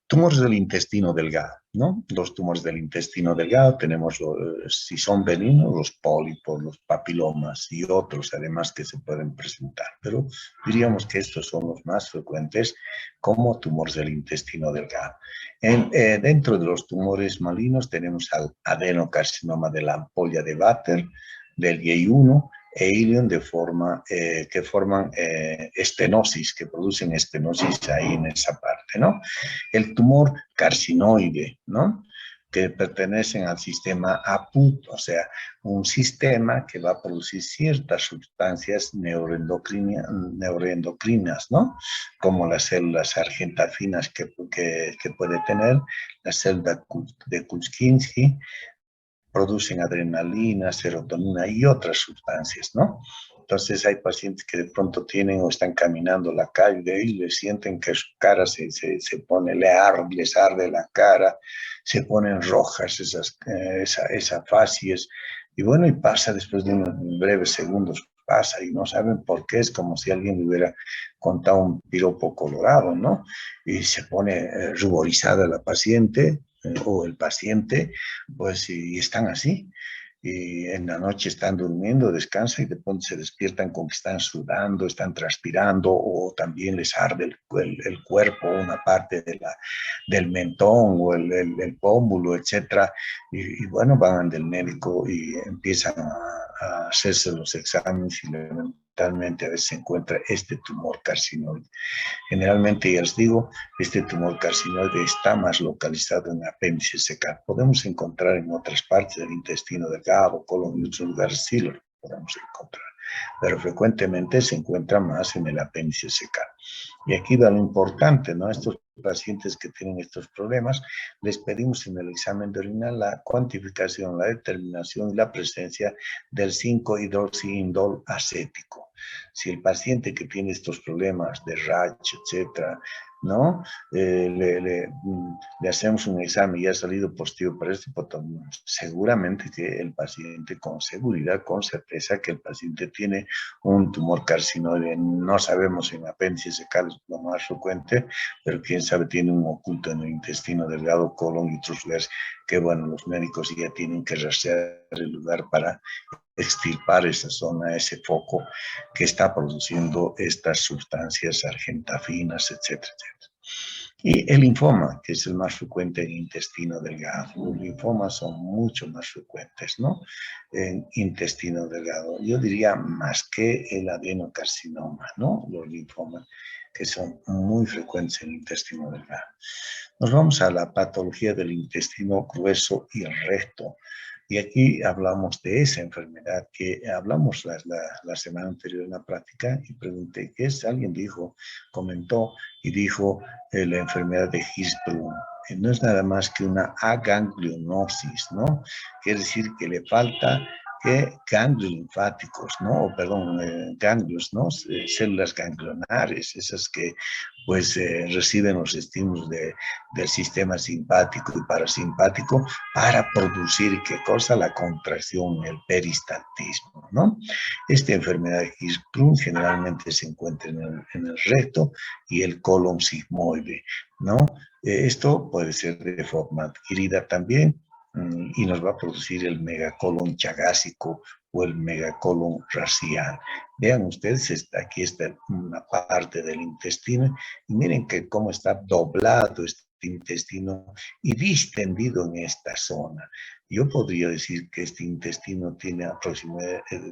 Tumores del intestino delgado, ¿no? Los tumores del intestino delgado tenemos, si son benignos, los pólipos, los papilomas y otros además que se pueden presentar, pero diríamos que estos son los más frecuentes como tumores del intestino delgado. Dentro de los tumores malignos tenemos al adenocarcinoma de la ampolla de Vater, del GEI-1, e ilion que forman estenosis, que producen estenosis ahí en esa parte, ¿no? El tumor carcinoide, ¿no? Que pertenecen al sistema APUT, o sea, un sistema que va a producir ciertas sustancias neuroendocrinas, ¿no? Como las células argentafinas que puede tener, la célula de Kuczynski, producen adrenalina, serotonina y otras sustancias, ¿no? Entonces hay pacientes que de pronto tienen o están caminando la calle y le sienten que su cara se pone, les arde la cara, se ponen rojas esas facies, y bueno, y pasa después de unos breves segundos, pasa y no saben por qué, es como si alguien le hubiera contado un piropo colorado, ¿no? Y se pone ruborizada la paciente o el paciente, pues y están así. Y en la noche están durmiendo, descansan y de pronto se despiertan con que están sudando, están transpirando o también les arde el cuerpo, una parte del mentón o el pómulo, etc. Y bueno, van del médico y empiezan a hacerse los exámenes y lamentablemente a veces se encuentra este tumor carcinoide. Generalmente, ya les digo, este tumor carcinoide está más localizado en el apéndice secal. Podemos encontrar en otras partes del intestino delgado, colon y otros lugares, sí lo podemos encontrar, pero frecuentemente se encuentra más en el apéndice secal. Y aquí va lo importante, ¿no? Estos pacientes que tienen estos problemas, les pedimos en el examen de orina la cuantificación, la determinación y la presencia del 5-hidroxiindol acético. Si el paciente que tiene estos problemas de RACH, etcétera, ¿no? Le hacemos un examen y ha salido positivo para este, seguramente que el paciente, con seguridad, con certeza, que el paciente tiene un tumor carcinoide. No sabemos si en apéndice secal es lo más frecuente, pero quién sabe, tiene un oculto en el intestino delgado, colon y otros lugares que, bueno, los médicos ya tienen que rastrear el lugar para extirpar esa zona, ese foco que está produciendo estas sustancias argentafinas, etcétera, etcétera. Y el linfoma, que es el más frecuente en intestino delgado. Los linfomas son mucho más frecuentes, ¿no? En intestino delgado. Yo diría más que el adenocarcinoma, ¿no? Los linfomas que son muy frecuentes en el intestino delgado. Nos vamos a la patología del intestino grueso y recto. Y aquí hablamos de esa enfermedad que hablamos la semana anterior en la práctica y pregunté qué es. Alguien comentó y dijo la enfermedad de Hirschsprung. No es nada más que una aganglionosis, ¿no? Quiere decir que le falta ganglios linfáticos, ¿no? O perdón, ganglios, ¿no? Células ganglionares, esas que pues reciben los estímulos del sistema simpático y parasimpático para producir, ¿qué cosa? La contracción, el peristaltismo, ¿no? Esta enfermedad de Hirschsprung generalmente se encuentra en el recto y el colon sigmoide, ¿no? Esto puede ser de forma adquirida también y nos va a producir el megacolon chagásico o el megacolon racial. Vean ustedes, aquí está una parte del intestino y miren que cómo está doblado este intestino y distendido en esta zona. Yo podría decir que este intestino tiene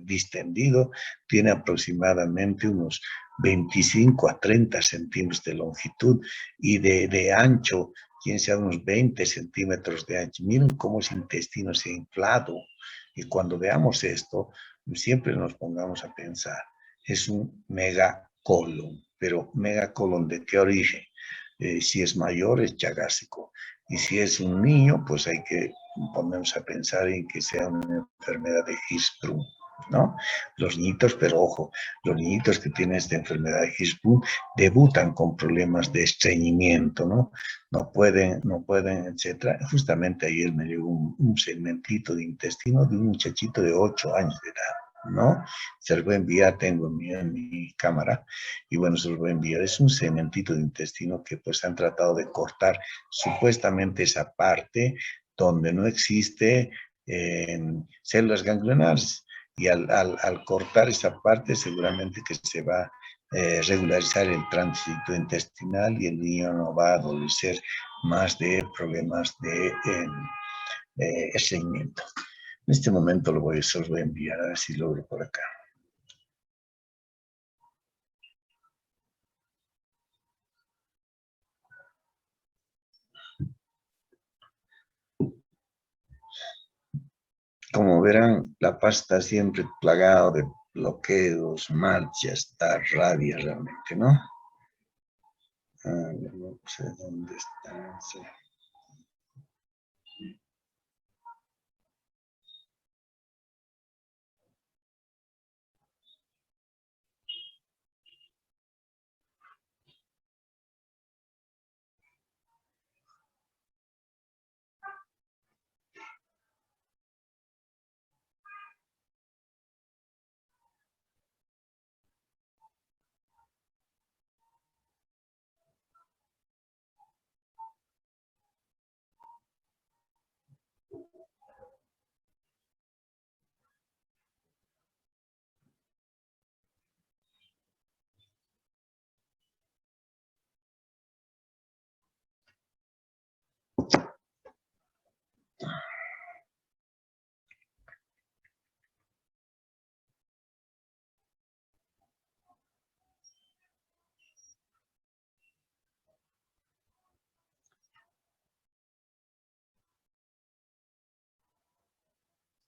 distendido, tiene aproximadamente unos 25 a 30 centímetros de longitud y de ancho, quién sabe, unos 20 centímetros de ancho. Miren cómo ese intestino se ha inflado. Y cuando veamos esto, siempre nos pongamos a pensar, es un megacolon, pero megacolon ¿de qué origen? Si es mayor es chagásico y si es un niño pues hay que ponernos a pensar en que sea una enfermedad de Hirschsprung, ¿no? Los niñitos, pero ojo, los niñitos que tienen esta enfermedad de Hirschsprung debutan con problemas de estreñimiento, ¿no? No pueden, etcétera. Justamente ayer me llegó un segmentito de intestino de un muchachito de 8 años de edad. ¿no? Se los voy a enviar, tengo en mi cámara, y bueno, se los voy a enviar. Es un segmentito de intestino que pues han tratado de cortar supuestamente esa parte donde no existe células ganglionares. Y al cortar esa parte seguramente que se va a regularizar el tránsito intestinal y el niño no va a adolecer más de problemas de estreñimiento. En este momento se los voy a enviar, a ver si logro por acá. Como verán, la pasta siempre plagada de bloqueos, manchas, está rabia realmente, ¿no? No sé dónde está. Sí.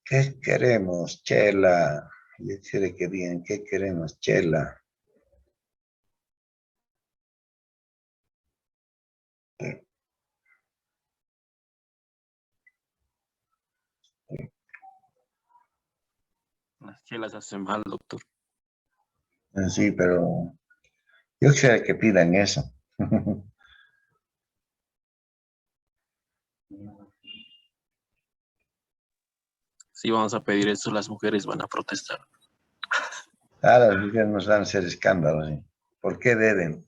¿Qué queremos, Chela? Yo quiero que digan, ¿qué queremos, Chela? Las chelas hacen mal, doctor. Sí, pero yo quisiera que pidan eso. Si vamos a pedir eso, las mujeres van a protestar. Ahora las mujeres nos van a hacer escándalos. ¿Sí? ¿Por qué deben?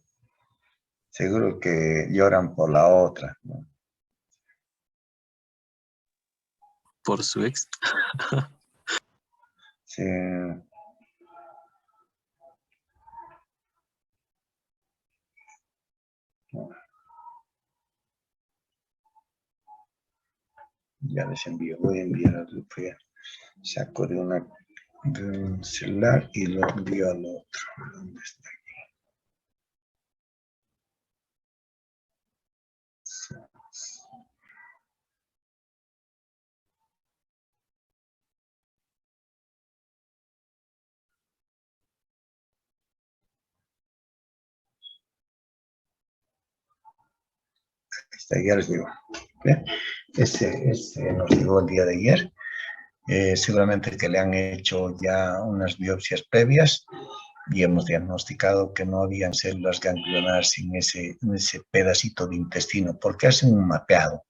Seguro que lloran por la otra, ¿no? Por su ex. Sí. Ya les envío, voy a enviar a saco de un celular y lo envío al otro. ¿Dónde está? Ya les digo. ¿Bien? Este nos llegó el día de ayer. Seguramente que le han hecho ya unas biopsias previas y hemos diagnosticado que no habían células ganglionares en ese pedacito de intestino, porque hacen un mapeado,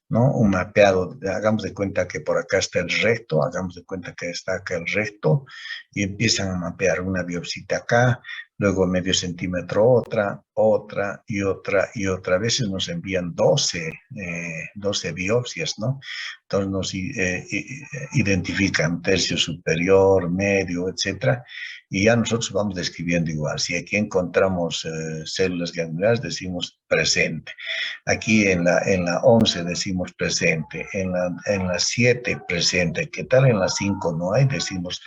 ¿no? Un mapeado, hagamos de cuenta que por acá está el recto, hagamos de cuenta que está acá el recto, y empiezan a mapear una biopsita acá, luego medio centímetro otra y otra. A veces nos envían 12 biopsias, ¿no? Entonces nos identifican tercio superior, medio, etcétera, y ya nosotros vamos describiendo igual. Si aquí encontramos células ganglionares, decimos presente. Aquí en la 11 decimos presente, en la 7 presente. ¿Qué tal en la 5 no hay? Decimos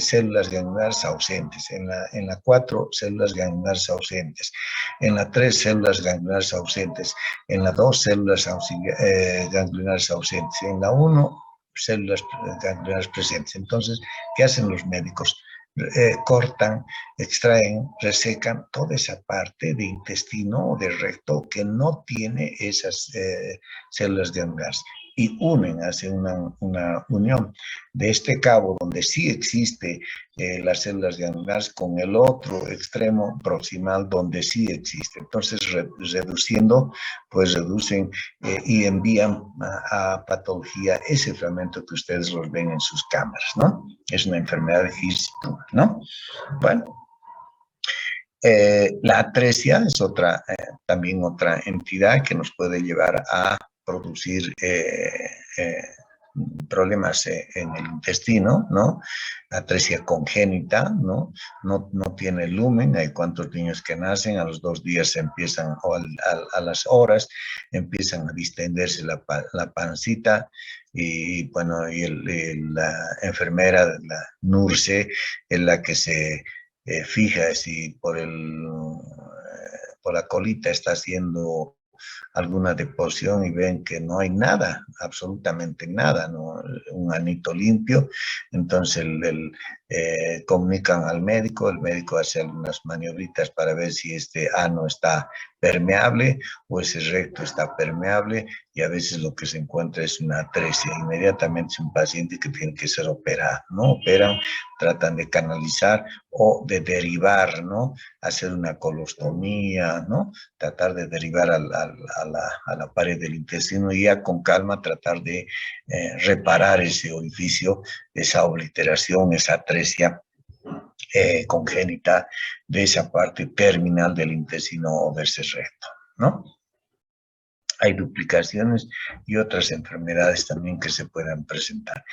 células ganglionares ausentes. En la 4, células ganglionares ausentes. En la 3, células ganglionares ausentes. En la 2, células ganglionares ausentes. En la 1, células ganglionares presentes. Entonces, ¿qué hacen los médicos? Cortan, extraen, resecan toda esa parte de intestino o de recto que no tiene esas células ganglionares y unen, hacen una unión de este cabo donde sí existe las células glandulares con el otro extremo proximal donde sí existe. Entonces, reduciendo, pues reducen y envían a patología ese fragmento que ustedes los ven en sus cámaras, ¿no? Es una enfermedad de Hirschsprung, ¿no? Bueno. La atresia es también otra entidad que nos puede llevar a producir problemas en el intestino, ¿no? Atresia congénita, ¿no? No tiene lumen, hay cuantos niños que nacen, a los 2 días empiezan, o a las horas, empiezan a distenderse la pancita, y bueno, la enfermera, la nurse, es la que se fija si por la colita está haciendo alguna deposición y ven que no hay nada, absolutamente nada, ¿no? Un anito limpio, entonces comunican al médico, el médico hace algunas maniobritas para ver si este ano está permeable o ese recto está permeable, y a veces lo que se encuentra es una atresia. Inmediatamente es un paciente que tiene que ser operado, ¿no? Operan, tratan de canalizar o de derivar, ¿no? Hacer una colostomía, ¿no? Tratar de derivar a la pared del intestino y ya con calma tratar de reparar ese orificio, esa obliteración, esa atresia congénita de esa parte terminal del intestino o de ese recto, ¿no? Hay duplicaciones y otras enfermedades también que se puedan presentar.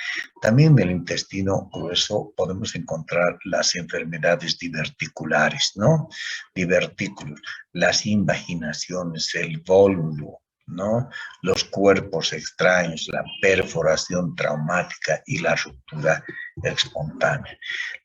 También del intestino grueso podemos encontrar las enfermedades diverticulares, ¿no? Divertículos, las invaginaciones, el vólulo, ¿no? Los cuerpos extraños, la perforación traumática y la ruptura espontánea.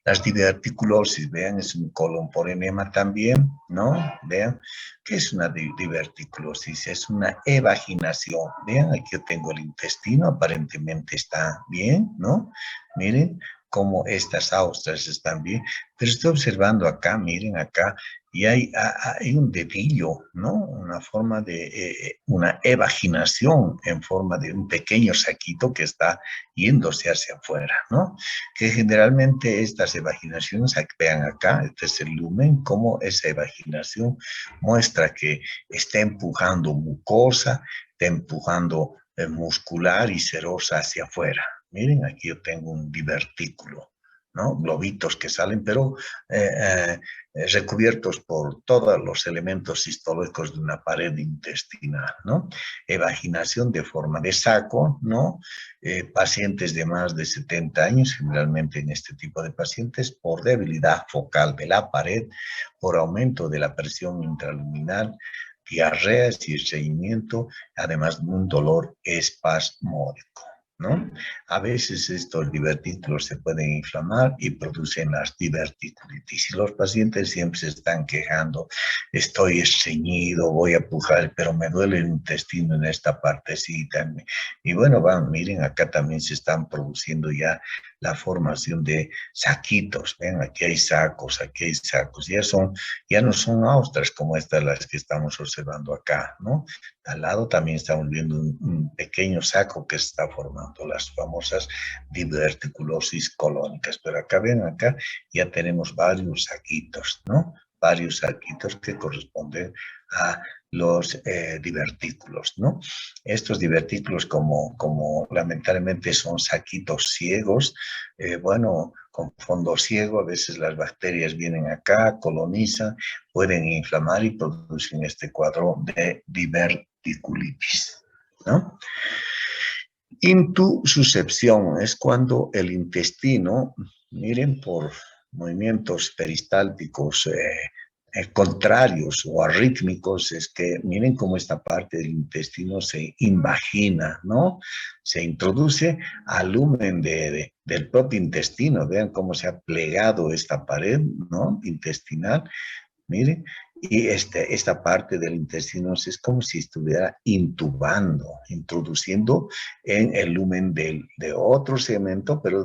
Las diverticulosis, vean, es un colon por enema también, ¿no? Vean, ¿qué es una diverticulosis? Es una evaginación. Vean, aquí yo tengo el intestino, aparentemente está bien, ¿no? Miren cómo estas austras están bien, pero estoy observando acá, miren acá, y hay un dedillo, ¿no? Una forma de, una evaginación en forma de un pequeño saquito que está yéndose hacia afuera, ¿no? Que generalmente estas evaginaciones, vean acá, este es el lumen, cómo esa evaginación muestra que está empujando mucosa, está empujando muscular y serosa hacia afuera. Miren, aquí yo tengo un divertículo, ¿no? Globitos que salen, pero recubiertos por todos los elementos histológicos de una pared intestinal, ¿no? Evaginación de forma de saco, ¿no? Pacientes de más de 70 años, generalmente en este tipo de pacientes, por debilidad focal de la pared, por aumento de la presión intraluminal, diarreas y estreñimiento, además de un dolor espasmódico, ¿no? A veces estos divertículos se pueden inflamar y producen las diverticulitis. Y los pacientes siempre se están quejando, estoy estreñido, voy a pujar, pero me duele el intestino en esta partecita. Y bueno, miren, acá también se están produciendo ya la formación de saquitos. Ven, aquí hay sacos, ya no son austras como estas las que estamos observando acá, ¿no? Al lado también estamos viendo un pequeño saco que se está formando, las famosas diverticulosis colónicas. Pero acá, ven, acá ya tenemos varios saquitos, ¿no? Varios saquitos que corresponden a los divertículos, ¿no? Estos divertículos, como lamentablemente son saquitos ciegos, bueno, con fondo ciego, a veces las bacterias vienen acá, colonizan, pueden inflamar y producen este cuadro de diverticulitis, ¿no? Intususcepción es cuando el intestino, miren, por movimientos peristálticos contrarios o arrítmicos, es que miren cómo esta parte del intestino se invagina, ¿no? Se introduce al lumen del propio intestino. Vean cómo se ha plegado esta pared, ¿no? Intestinal. Miren, y esta parte del intestino es como si estuviera intubando, introduciendo en el lumen de otro segmento, pero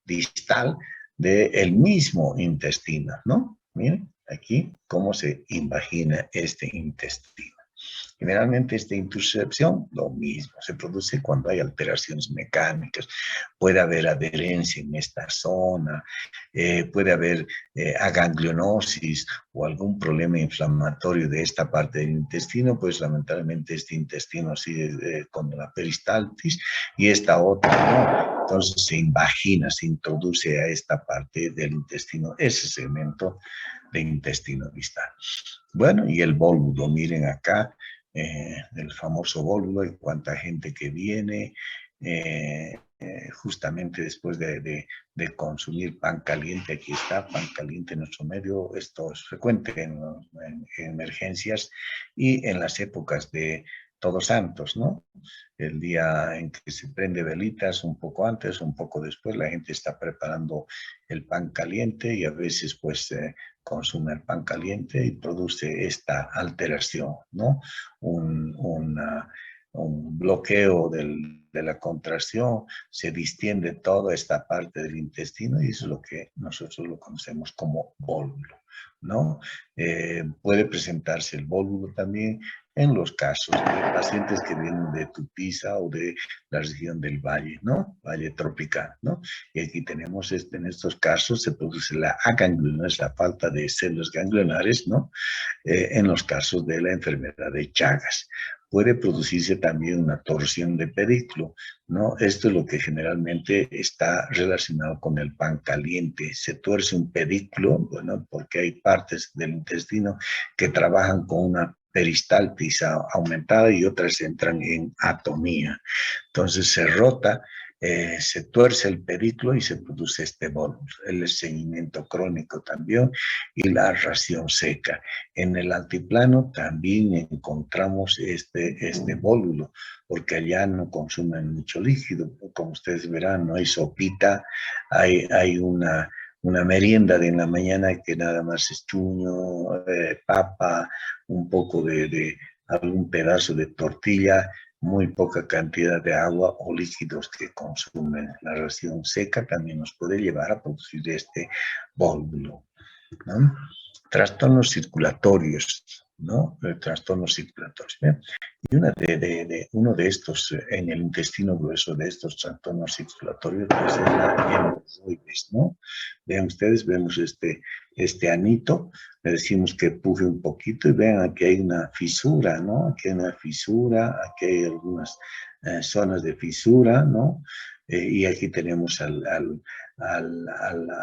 distal del mismo intestino, ¿no? Miren, aquí cómo se invagina este intestino. Generalmente esta intercepción, lo mismo, se produce cuando hay alteraciones mecánicas, puede haber adherencia en esta zona, puede haber aganglionosis o algún problema inflamatorio de esta parte del intestino, pues lamentablemente este intestino sigue con la peristaltis y esta otra no. Entonces se invagina, se introduce a esta parte del intestino, ese segmento de intestino distal. Bueno, y el bólulo, miren acá, el famoso bólulo y cuánta gente que viene justamente después de consumir pan caliente. Aquí está, pan caliente en nuestro medio. Esto es frecuente en emergencias y en las épocas de Todos Santos, ¿no? El día en que se prende velitas, un poco antes, un poco después, la gente está preparando el pan caliente y a veces pues consume el pan caliente y produce esta alteración, ¿no? Un bloqueo de la contracción, se distiende toda esta parte del intestino y eso es lo que nosotros lo conocemos como bólulo, ¿no? Puede presentarse el bólulo también en los casos de pacientes que vienen de Tupiza o de la región del Valle, ¿no? Valle tropical, ¿no? Y aquí tenemos, en estos casos se produce la aganglionosis, la falta de células ganglionares, ¿no? En los casos de la enfermedad de Chagas. Puede producirse también una torsión de pedículo, ¿no? Esto es lo que generalmente está relacionado con el pan caliente. Se tuerce un pedículo, bueno, porque hay partes del intestino que trabajan con una peristaltis aumentada y otras entran en atonía. Entonces se rota, se tuerce el pedículo y se produce este bólulo. El estreñimiento crónico también y la ración seca. En el altiplano también encontramos este bólulo, porque allá no consumen mucho líquido. Como ustedes verán, no hay sopita, hay una merienda de en la mañana que nada más es chuño, papa, un poco de algún pedazo de tortilla, muy poca cantidad de agua o líquidos que consumen. La ración seca también nos puede llevar a producir este bólulo, ¿no? Trastornos circulatorios, ¿no? Trastornos circulatorios. ¿Bien? Y uno de estos, en el intestino grueso de estos trastornos circulatorios, pues es la hemorroides, ¿no? Vean ustedes, vemos este anito, le decimos que puje un poquito y vean aquí hay una fisura, ¿no? Aquí hay una fisura, aquí hay algunas zonas de fisura, ¿no? Y aquí tenemos a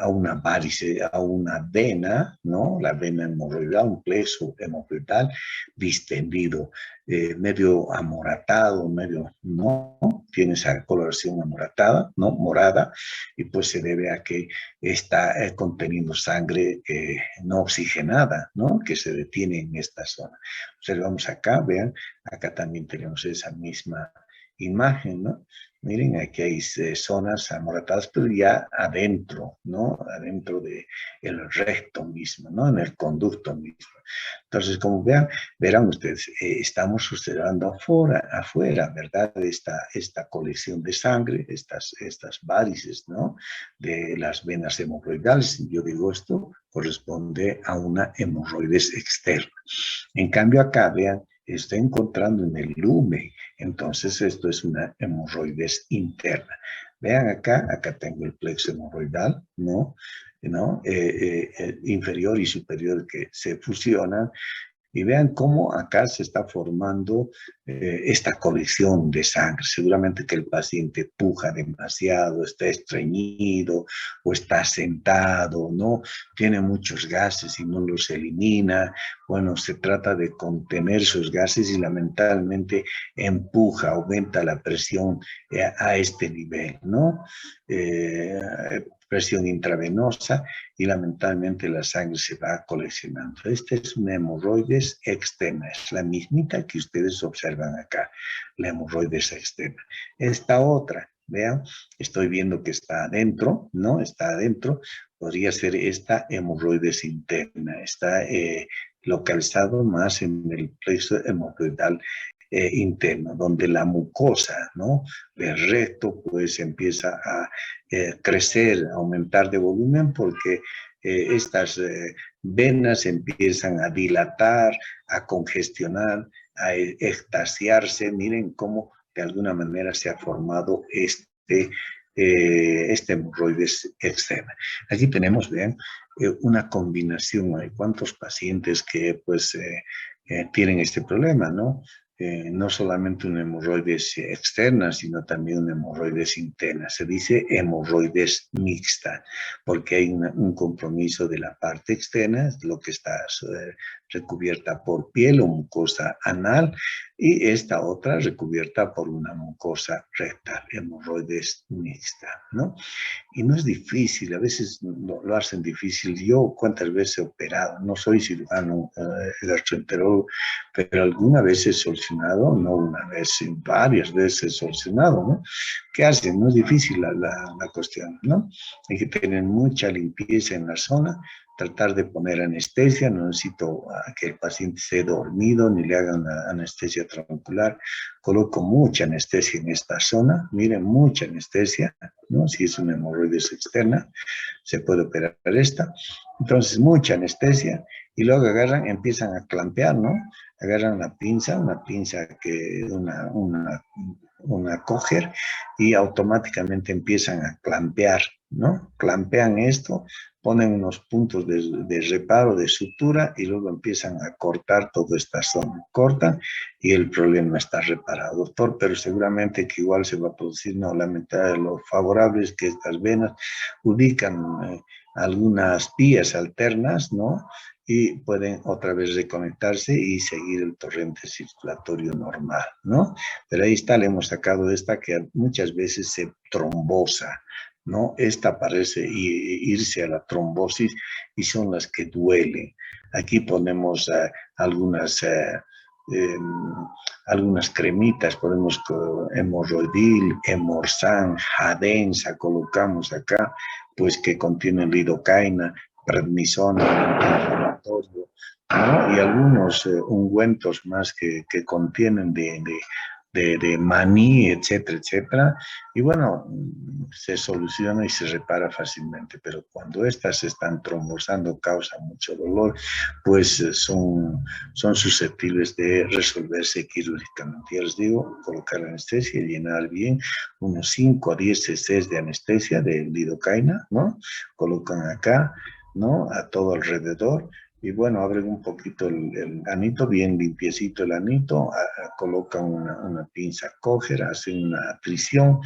una varice, a una vena, ¿no? La vena hemorroidal, un plexo hemorroidal distendido, medio amoratado, medio, ¿no? Tiene esa coloración amoratada, ¿no? Morada, y pues se debe a que está conteniendo sangre no oxigenada, ¿no? Que se detiene en esta zona. Observamos acá, vean, acá también tenemos esa misma imagen, ¿no? Miren, aquí hay zonas amoratadas, pero ya adentro, ¿no? Adentro del recto mismo, ¿no? En el conducto mismo. Entonces, como verán ustedes, estamos observando afuera, ¿verdad? Esta colección de sangre, estas varices, ¿no? De las venas hemorroidales. Yo digo, esto corresponde a una hemorroides externa. En cambio, acá, vean, está encontrando en el lumen. Entonces, esto es una hemorroides interna. Vean acá tengo el plexo hemorroidal, ¿no? Inferior y superior que se fusionan. Y vean cómo acá se está formando esta colección de sangre. Seguramente que el paciente puja demasiado, está estreñido o está sentado, ¿no? Tiene muchos gases y no los elimina. Bueno, se trata de contener sus gases y lamentablemente empuja, aumenta la presión a este nivel, ¿no? Presión intravenosa y lamentablemente la sangre se va coleccionando. Esta es una hemorroides externa, es la mismita que ustedes observan acá, la hemorroides externa. Esta otra, vean, estoy viendo que está adentro, ¿no? Está adentro, podría ser esta hemorroides interna, está localizado más en el plexo hemorroidal interno, donde la mucosa, ¿no? Del recto, pues empieza a crecer, aumentar de volumen, porque estas venas empiezan a dilatar, a congestionar a extasiarse. Miren cómo de alguna manera se ha formado este hemorroides externa. Aquí tenemos, vean, una combinación. Hay cuántos pacientes que pues tienen este problema, ¿no? No solamente una hemorroides externa, sino también una hemorroides interna. Se dice hemorroides mixta, porque hay un compromiso de la parte externa, lo que está recubierta por piel o mucosa anal, y esta otra recubierta por una mucosa rectal, hemorroides mixta, ¿no? Y no es difícil, a veces lo hacen difícil. Yo cuántas veces he operado, no soy cirujano gastroenterólogo, pero alguna vez he solucionado, no una vez, varias veces he solucionado, ¿no? ¿Qué hacen? No es difícil la cuestión, ¿no? Hay que tener mucha limpieza en la zona, tratar de poner anestesia, no necesito que el paciente esté dormido ni le hagan anestesia troncular. Coloco mucha anestesia en esta zona, miren, mucha anestesia, ¿no? Si es una hemorroides externa, se puede operar esta. Entonces, mucha anestesia y luego agarran, empiezan a clampear, ¿no? Agarran una pinza que una coger y automáticamente empiezan a clampear, ¿no? Clampean esto, ponen unos puntos de reparo, de sutura y luego empiezan a cortar toda esta zona. Cortan y el problema está reparado, doctor, pero seguramente que igual se va a producir, no, la mitad de lo favorable es que estas venas ubican algunas vías alternas, ¿no? Y pueden otra vez reconectarse y seguir el torrente circulatorio normal, ¿no? Pero ahí está, le hemos sacado esta que muchas veces se trombosa, ¿no? Esta parece irse a la trombosis y son las que duelen. Aquí ponemos algunas cremitas, ponemos hemorroidil, hemorsan, jadensa, colocamos acá, pues que contienen lidocaína, prednisona, antiinflamatorio, ¿no? Y algunos ungüentos más que contienen de maní, etcétera, etcétera. Y bueno, se soluciona y se repara fácilmente, pero cuando estas se están trombosando, causa mucho dolor, pues son susceptibles de resolverse quirúrgicamente. Ya les digo, colocar anestesia y llenar bien unos 5 a 10 cc de anestesia de lidocaína, ¿no? Colocan acá, ¿no? A todo alrededor. Y bueno, abren un poquito el anito, bien limpiecito el anito, colocan una pinza coger, hacen una tricción,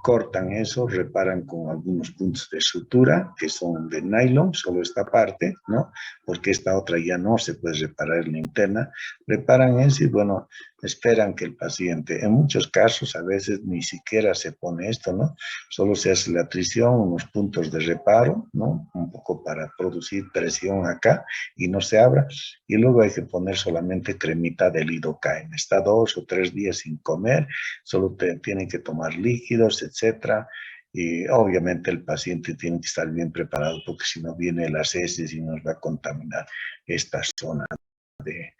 cortan eso, reparan con algunos puntos de sutura que son de nylon, solo esta parte, ¿no? Porque esta otra ya no se puede reparar en la interna. Reparan eso y bueno, esperan que el paciente, en muchos casos a veces ni siquiera se pone esto, ¿no? Solo se hace la tricción, unos puntos de reparo, ¿no? Un poco para producir presión acá y no se abra. Y luego hay que poner solamente cremita de lidocaína. Está 2 o 3 días sin comer, solo tienen que tomar líquidos, etcétera. Y obviamente el paciente tiene que estar bien preparado porque si no viene las heces y nos va a contaminar esta zona de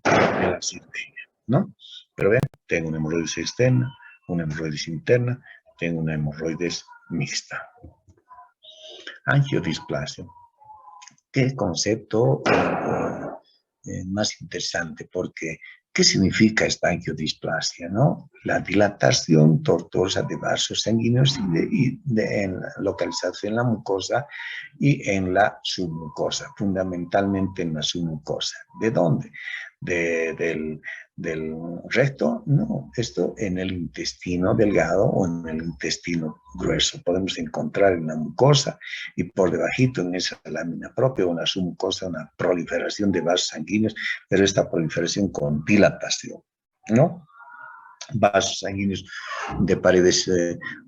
la cirugía, ¿no? Pero vean, tengo una hemorroides externa, una hemorroides interna, tengo una hemorroides mixta. Angiodisplasia. Qué concepto más interesante, porque ¿qué significa esta angiodisplasia, no? La dilatación tortuosa de vasos sanguíneos localizados en la mucosa y en la submucosa, fundamentalmente en la submucosa. ¿De dónde? Del recto, no, esto en el intestino delgado o en el intestino grueso. Podemos encontrar en la mucosa y por debajito en esa lámina propia o en la submucosa una proliferación de vasos sanguíneos, pero esta proliferación con dilatación, ¿no? Vasos sanguíneos de paredes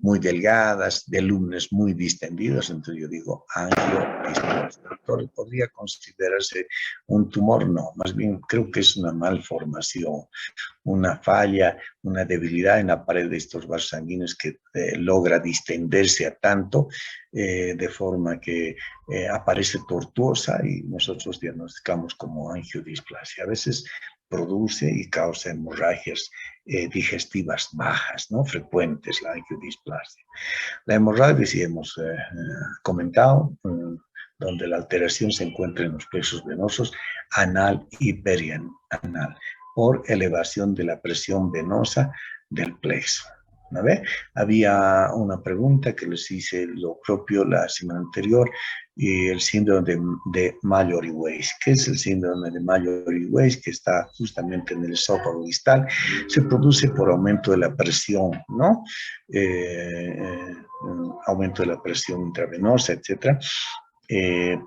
muy delgadas, de lúmenes muy distendidos, entonces yo digo angiodisplasia. ¿Podría considerarse un tumor? No, más bien creo que es una malformación, una falla, una debilidad en la pared de estos vasos sanguíneos que logra distenderse a tanto, de forma que aparece tortuosa y nosotros diagnosticamos como angiodisplasia. A veces produce y causa hemorragias digestivas bajas, ¿no? Frecuentes, la angiodisplasia. La hemorragia, sí hemos comentado, donde la alteración se encuentra en los plexos venosos anal y perianal, por elevación de la presión venosa del plexo. ¿No ve? Había una pregunta que les hice lo propio la semana anterior, y el síndrome de Mallory-Weiss. ¿Qué es el síndrome de Mallory-Weiss? Que está justamente en el esófago distal. Se produce por aumento de la presión, ¿no? Aumento de la presión intravenosa, etcétera.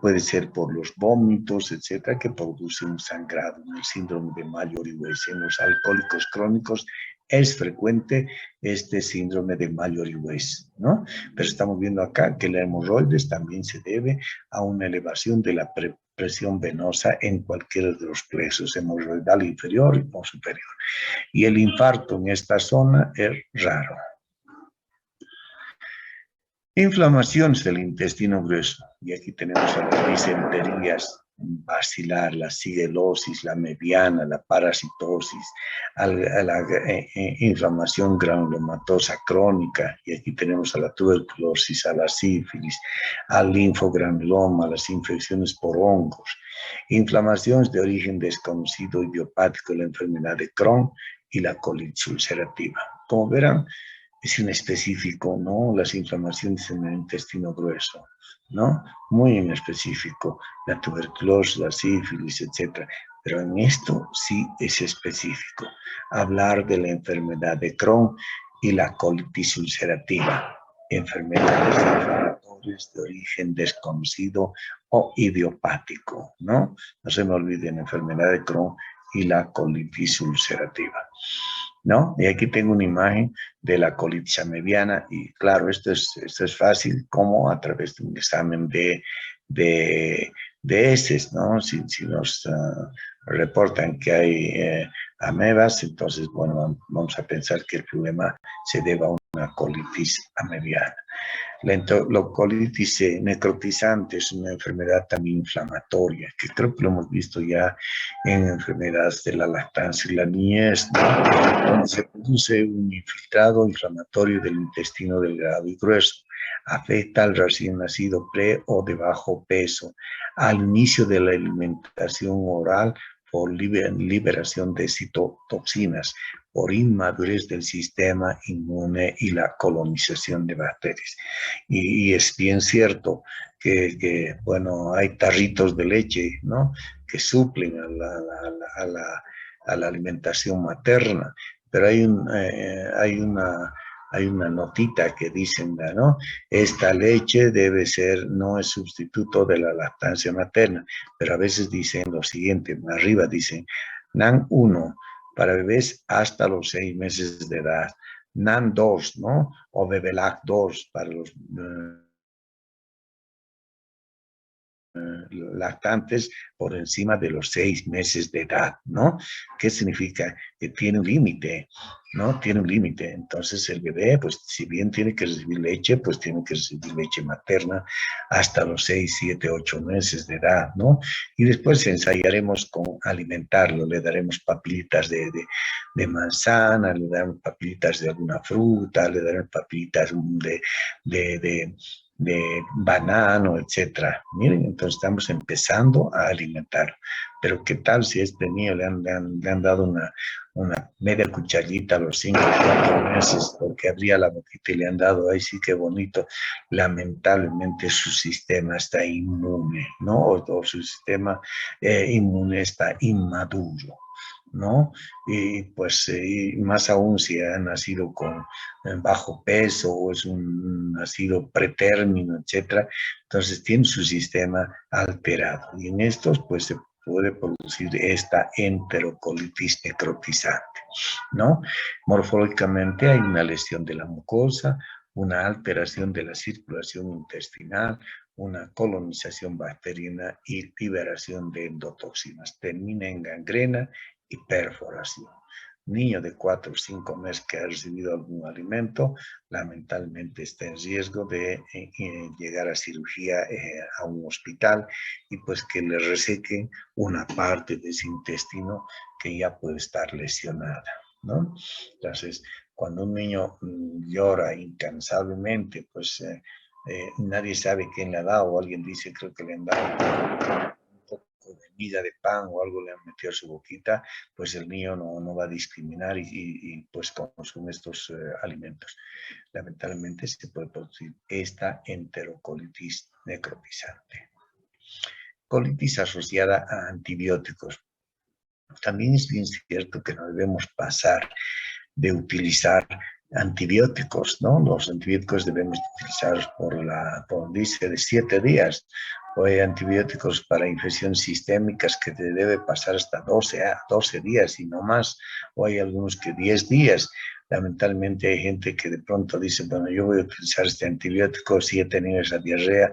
Puede ser por los vómitos, etcétera, que produce un sangrado. El síndrome de Mallory-Weiss en los alcohólicos crónicos es frecuente este síndrome de Mallory-Weiss, ¿no? Pero estamos viendo acá que la hemorroides también se debe a una elevación de la presión venosa en cualquiera de los plexos, hemorroidal inferior o superior. Y el infarto en esta zona es raro. Inflamaciones del intestino grueso. Y aquí tenemos a las disenterías basilar, la sigelosis, la mediana, la parasitosis, a la inflamación granulomatosa crónica. Y aquí tenemos a la tuberculosis, a la sífilis, al linfogranuloma, a las infecciones por hongos. Inflamaciones de origen desconocido idiopático, la enfermedad de Crohn y la colitis ulcerativa. Como verán, es inespecífico, ¿no? Las inflamaciones en el intestino grueso, ¿no? Muy inespecífico. La tuberculosis, la sífilis, etc. Pero en esto sí es específico. Hablar de la enfermedad de Crohn y la colitis ulcerativa. Enfermedades inflamatorias de origen desconocido o idiopático, ¿no? No se me olviden, enfermedad de Crohn y la colitis ulcerativa, ¿no? Y aquí tengo una imagen de la colitis mediana y claro, esto es fácil, como a través de un examen de heces, ¿no? Si nos reportan que hay amebas, entonces, bueno, vamos a pensar que el problema se deba a una colitis mediana. La colitis necrotizante es una enfermedad también inflamatoria, que creo que lo hemos visto ya en enfermedades de la lactancia y la niñez, ¿no? Donde se produce un infiltrado inflamatorio del intestino delgado y grueso. Afecta al recién nacido pre o de bajo peso, al inicio de la alimentación oral por liberación de citotoxinas, por inmadurez del sistema inmune y la colonización de bacterias. Y es bien cierto que, bueno, hay tarritos de leche, ¿no? Que suplen a la alimentación materna, pero hay una notita que dicen, ¿no? Esta leche debe ser, no es sustituto de la lactancia materna, pero a veces dicen lo siguiente, arriba dicen, NAN 1 para bebés hasta los 6 meses de edad, NAN 2, ¿no? O Bebelac 2 para los lactantes por encima de los 6 meses de edad, ¿no? ¿Qué significa? Que tiene un límite, ¿no? Tiene un límite. Entonces el bebé, pues si bien tiene que recibir leche, pues tiene que recibir leche materna hasta los 6, 7, 8 meses de edad, ¿no? Y después ensayaremos con alimentarlo, le daremos papilitas de manzana, le daremos papilitas de alguna fruta, le daremos papilitas de banano, etcétera. Miren, entonces estamos empezando a alimentar. Pero ¿qué tal si a este niño le han dado una media cucharita a los 5 o 4 meses porque abría la boquita y le han dado, ay sí, qué bonito? Lamentablemente su sistema está inmune, ¿no? O su sistema inmune está inmaduro, ¿no? Y pues más aún si ha nacido con bajo peso o es un nacido pretérmino, etcétera, entonces tiene su sistema alterado y en estos pues se puede producir esta enterocolitis necrotizante, ¿no? Morfológicamente hay una lesión de la mucosa, una alteración de la circulación intestinal, una colonización bacteriana y liberación de endotoxinas. Termina en gangrena y perforación. Niño de 4 o 5 meses que ha recibido algún alimento, lamentablemente está en riesgo de llegar a cirugía a un hospital y pues que le resequen una parte de ese intestino que ya puede estar lesionada, ¿no? Entonces, cuando un niño llora incansablemente, pues nadie sabe quién le ha dado, o alguien dice, creo que le han dado un poco de miga de pan o algo le han metido a su boquita, pues el niño no va a discriminar y pues consume estos alimentos. Lamentablemente se puede producir esta enterocolitis necrotizante. Colitis asociada a antibióticos. También es bien cierto que no debemos pasar de utilizar antibióticos, ¿no? Los antibióticos debemos utilizar por dice, de 7 días. O hay antibióticos para infecciones sistémicas que te debe pasar hasta 12 días y no más. O hay algunos que 10 días. Lamentablemente hay gente que de pronto dice, bueno, yo voy a utilizar este antibiótico, si he tenido esa diarrea,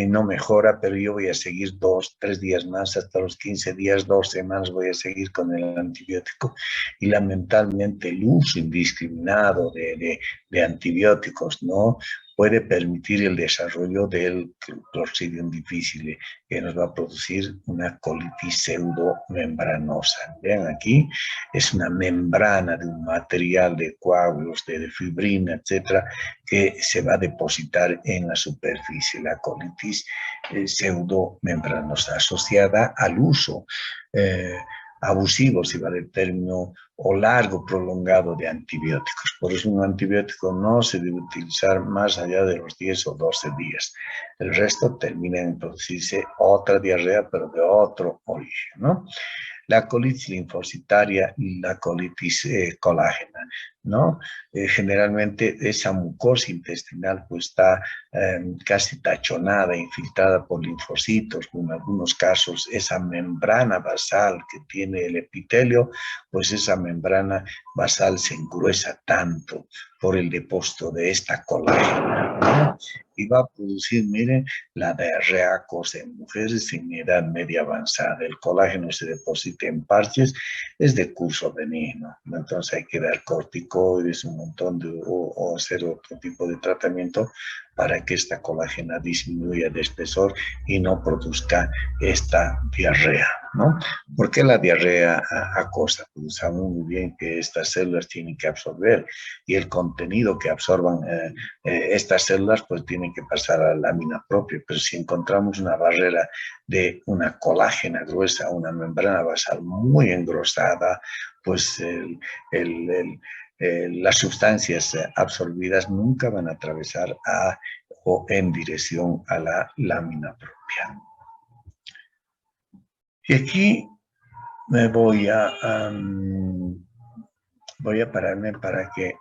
no mejora, pero yo voy a seguir 2, 3 días más, hasta los 15 días, 2 semanas voy a seguir con el antibiótico. Y lamentablemente el uso indiscriminado de antibióticos, ¿no?, puede permitir el desarrollo del Clostridium difficile, que nos va a producir una colitis pseudomembranosa. Vean aquí, es una membrana de un material de coágulos, de fibrina, etcétera, que se va a depositar en la superficie. La colitis pseudomembranosa asociada al uso abusivo, si vale el término, o largo, prolongado de antibióticos. Por eso un antibiótico no se debe utilizar más allá de los 10 o 12 días. El resto termina en producirse otra diarrea, pero de otro origen, ¿no? La colitis linfocitaria y la colitis colágena, ¿no? Generalmente esa mucosa intestinal pues está casi tachonada, infiltrada por linfocitos. En algunos casos esa membrana basal que tiene el epitelio, pues esa membrana basal se engruesa tanto por el depósito de esta colágena, ¿no? Y va a producir, miren, la diarrea acosa en mujeres en edad media avanzada. El colágeno se deposita en parches, es de curso benigno, ¿no? Entonces hay que dar corticoides, un montón de, o hacer otro tipo de tratamiento para que esta colágena disminuya de espesor y no produzca esta diarrea, ¿no? ¿Por qué la diarrea acosa? Pues sabemos muy bien que estas células tienen que absorber y el contenido que absorban estas células pues tienen que pasar a la lámina propia, pero si encontramos una barrera de una colágena gruesa, una membrana basal muy engrosada, pues las sustancias absorbidas nunca van a atravesar o en dirección a la lámina propia. Y aquí me voy a pararme para que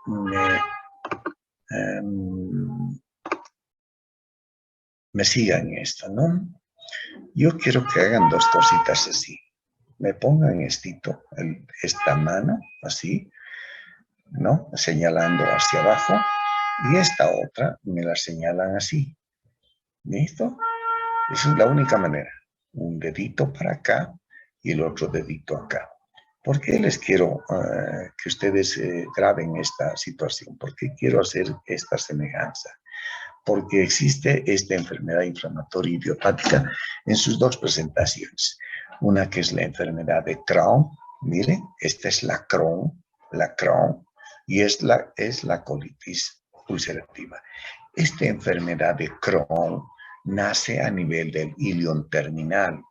me sigan esto, ¿no? Yo quiero que hagan dos cositas así. Me pongan esta mano, así, ¿no? Señalando hacia abajo. Y esta otra me la señalan así. ¿Listo? Esa es la única manera. Un dedito para acá y el otro dedito acá. ¿Por qué les quiero que ustedes graben esta situación? ¿Por qué quiero hacer esta semejanza? Porque existe esta enfermedad inflamatoria idiopática en sus dos presentaciones. Una que es la enfermedad de Crohn. Miren, esta es la Crohn, y es la colitis ulcerativa. Esta enfermedad de Crohn nace a nivel del ilion terminal,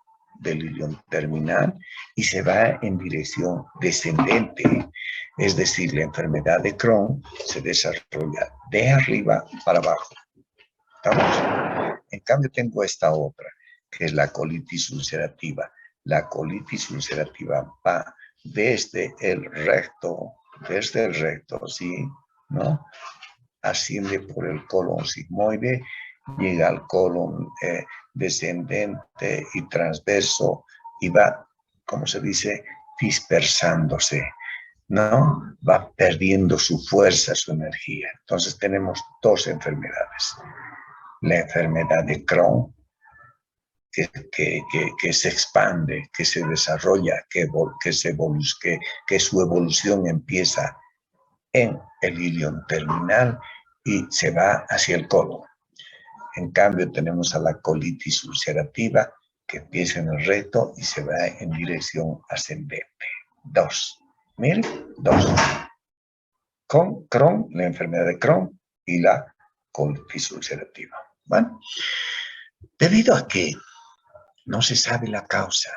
y se va en dirección descendente. Es decir, la enfermedad de Crohn se desarrolla de arriba para abajo. ¿Estamos? En cambio tengo esta otra, que es la colitis ulcerativa. La colitis ulcerativa va desde el recto, ¿sí? ¿No? Asciende por el colon sigmoide, llega al colon descendente y transverso y va, como se dice, dispersándose, ¿no? Va perdiendo su fuerza, su energía. Entonces tenemos dos enfermedades. La enfermedad de Crohn, que se expande, que se desarrolla, que su evolución empieza en el ilion terminal y se va hacia el colon. En cambio, tenemos a la colitis ulcerativa, que empieza en el recto y se va en dirección ascendente. Dos. Miren, dos. Con Crohn, la enfermedad de Crohn, y la colitis ulcerativa. Bueno, debido a que no se sabe la causa,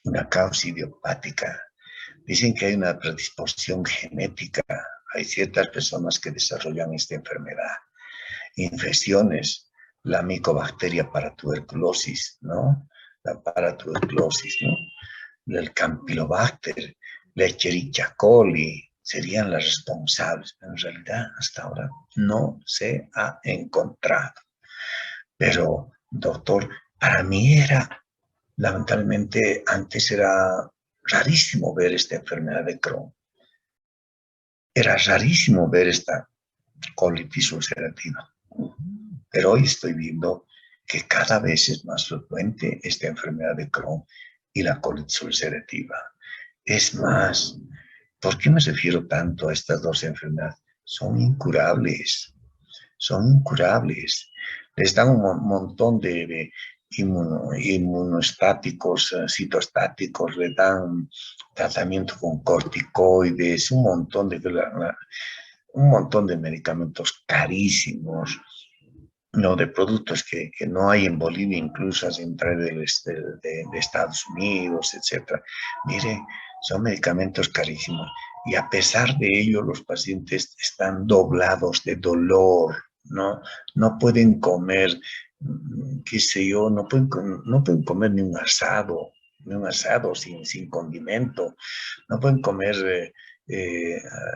una causa idiopática, dicen que hay una predisposición genética, hay ciertas personas que desarrollan esta enfermedad, infecciones, la micobacteria para tuberculosis, ¿no? La paratuberculosis, ¿no? El Campylobacter, la Escherichia coli, serían las responsables, pero en realidad hasta ahora no se ha encontrado. Pero, doctor, para mí era, lamentablemente, antes era rarísimo ver esta enfermedad de Crohn. Era rarísimo ver esta colitis ulcerativa. Pero hoy estoy viendo que cada vez es más frecuente esta enfermedad de Crohn y la colitis ulcerativa. Es más, ¿por qué me refiero tanto a estas dos enfermedades? Son incurables, son incurables. Les dan un montón de inmunostáticos, citostáticos, le dan tratamiento con corticoides, un montón de medicamentos carísimos, no, de productos que no hay en Bolivia, incluso sin traer de Estados Unidos, etc. Mire, son medicamentos carísimos y a pesar de ello los pacientes están doblados de dolor, ¿no? No pueden comer, qué sé yo, no pueden comer ni un asado sin condimento, no pueden comer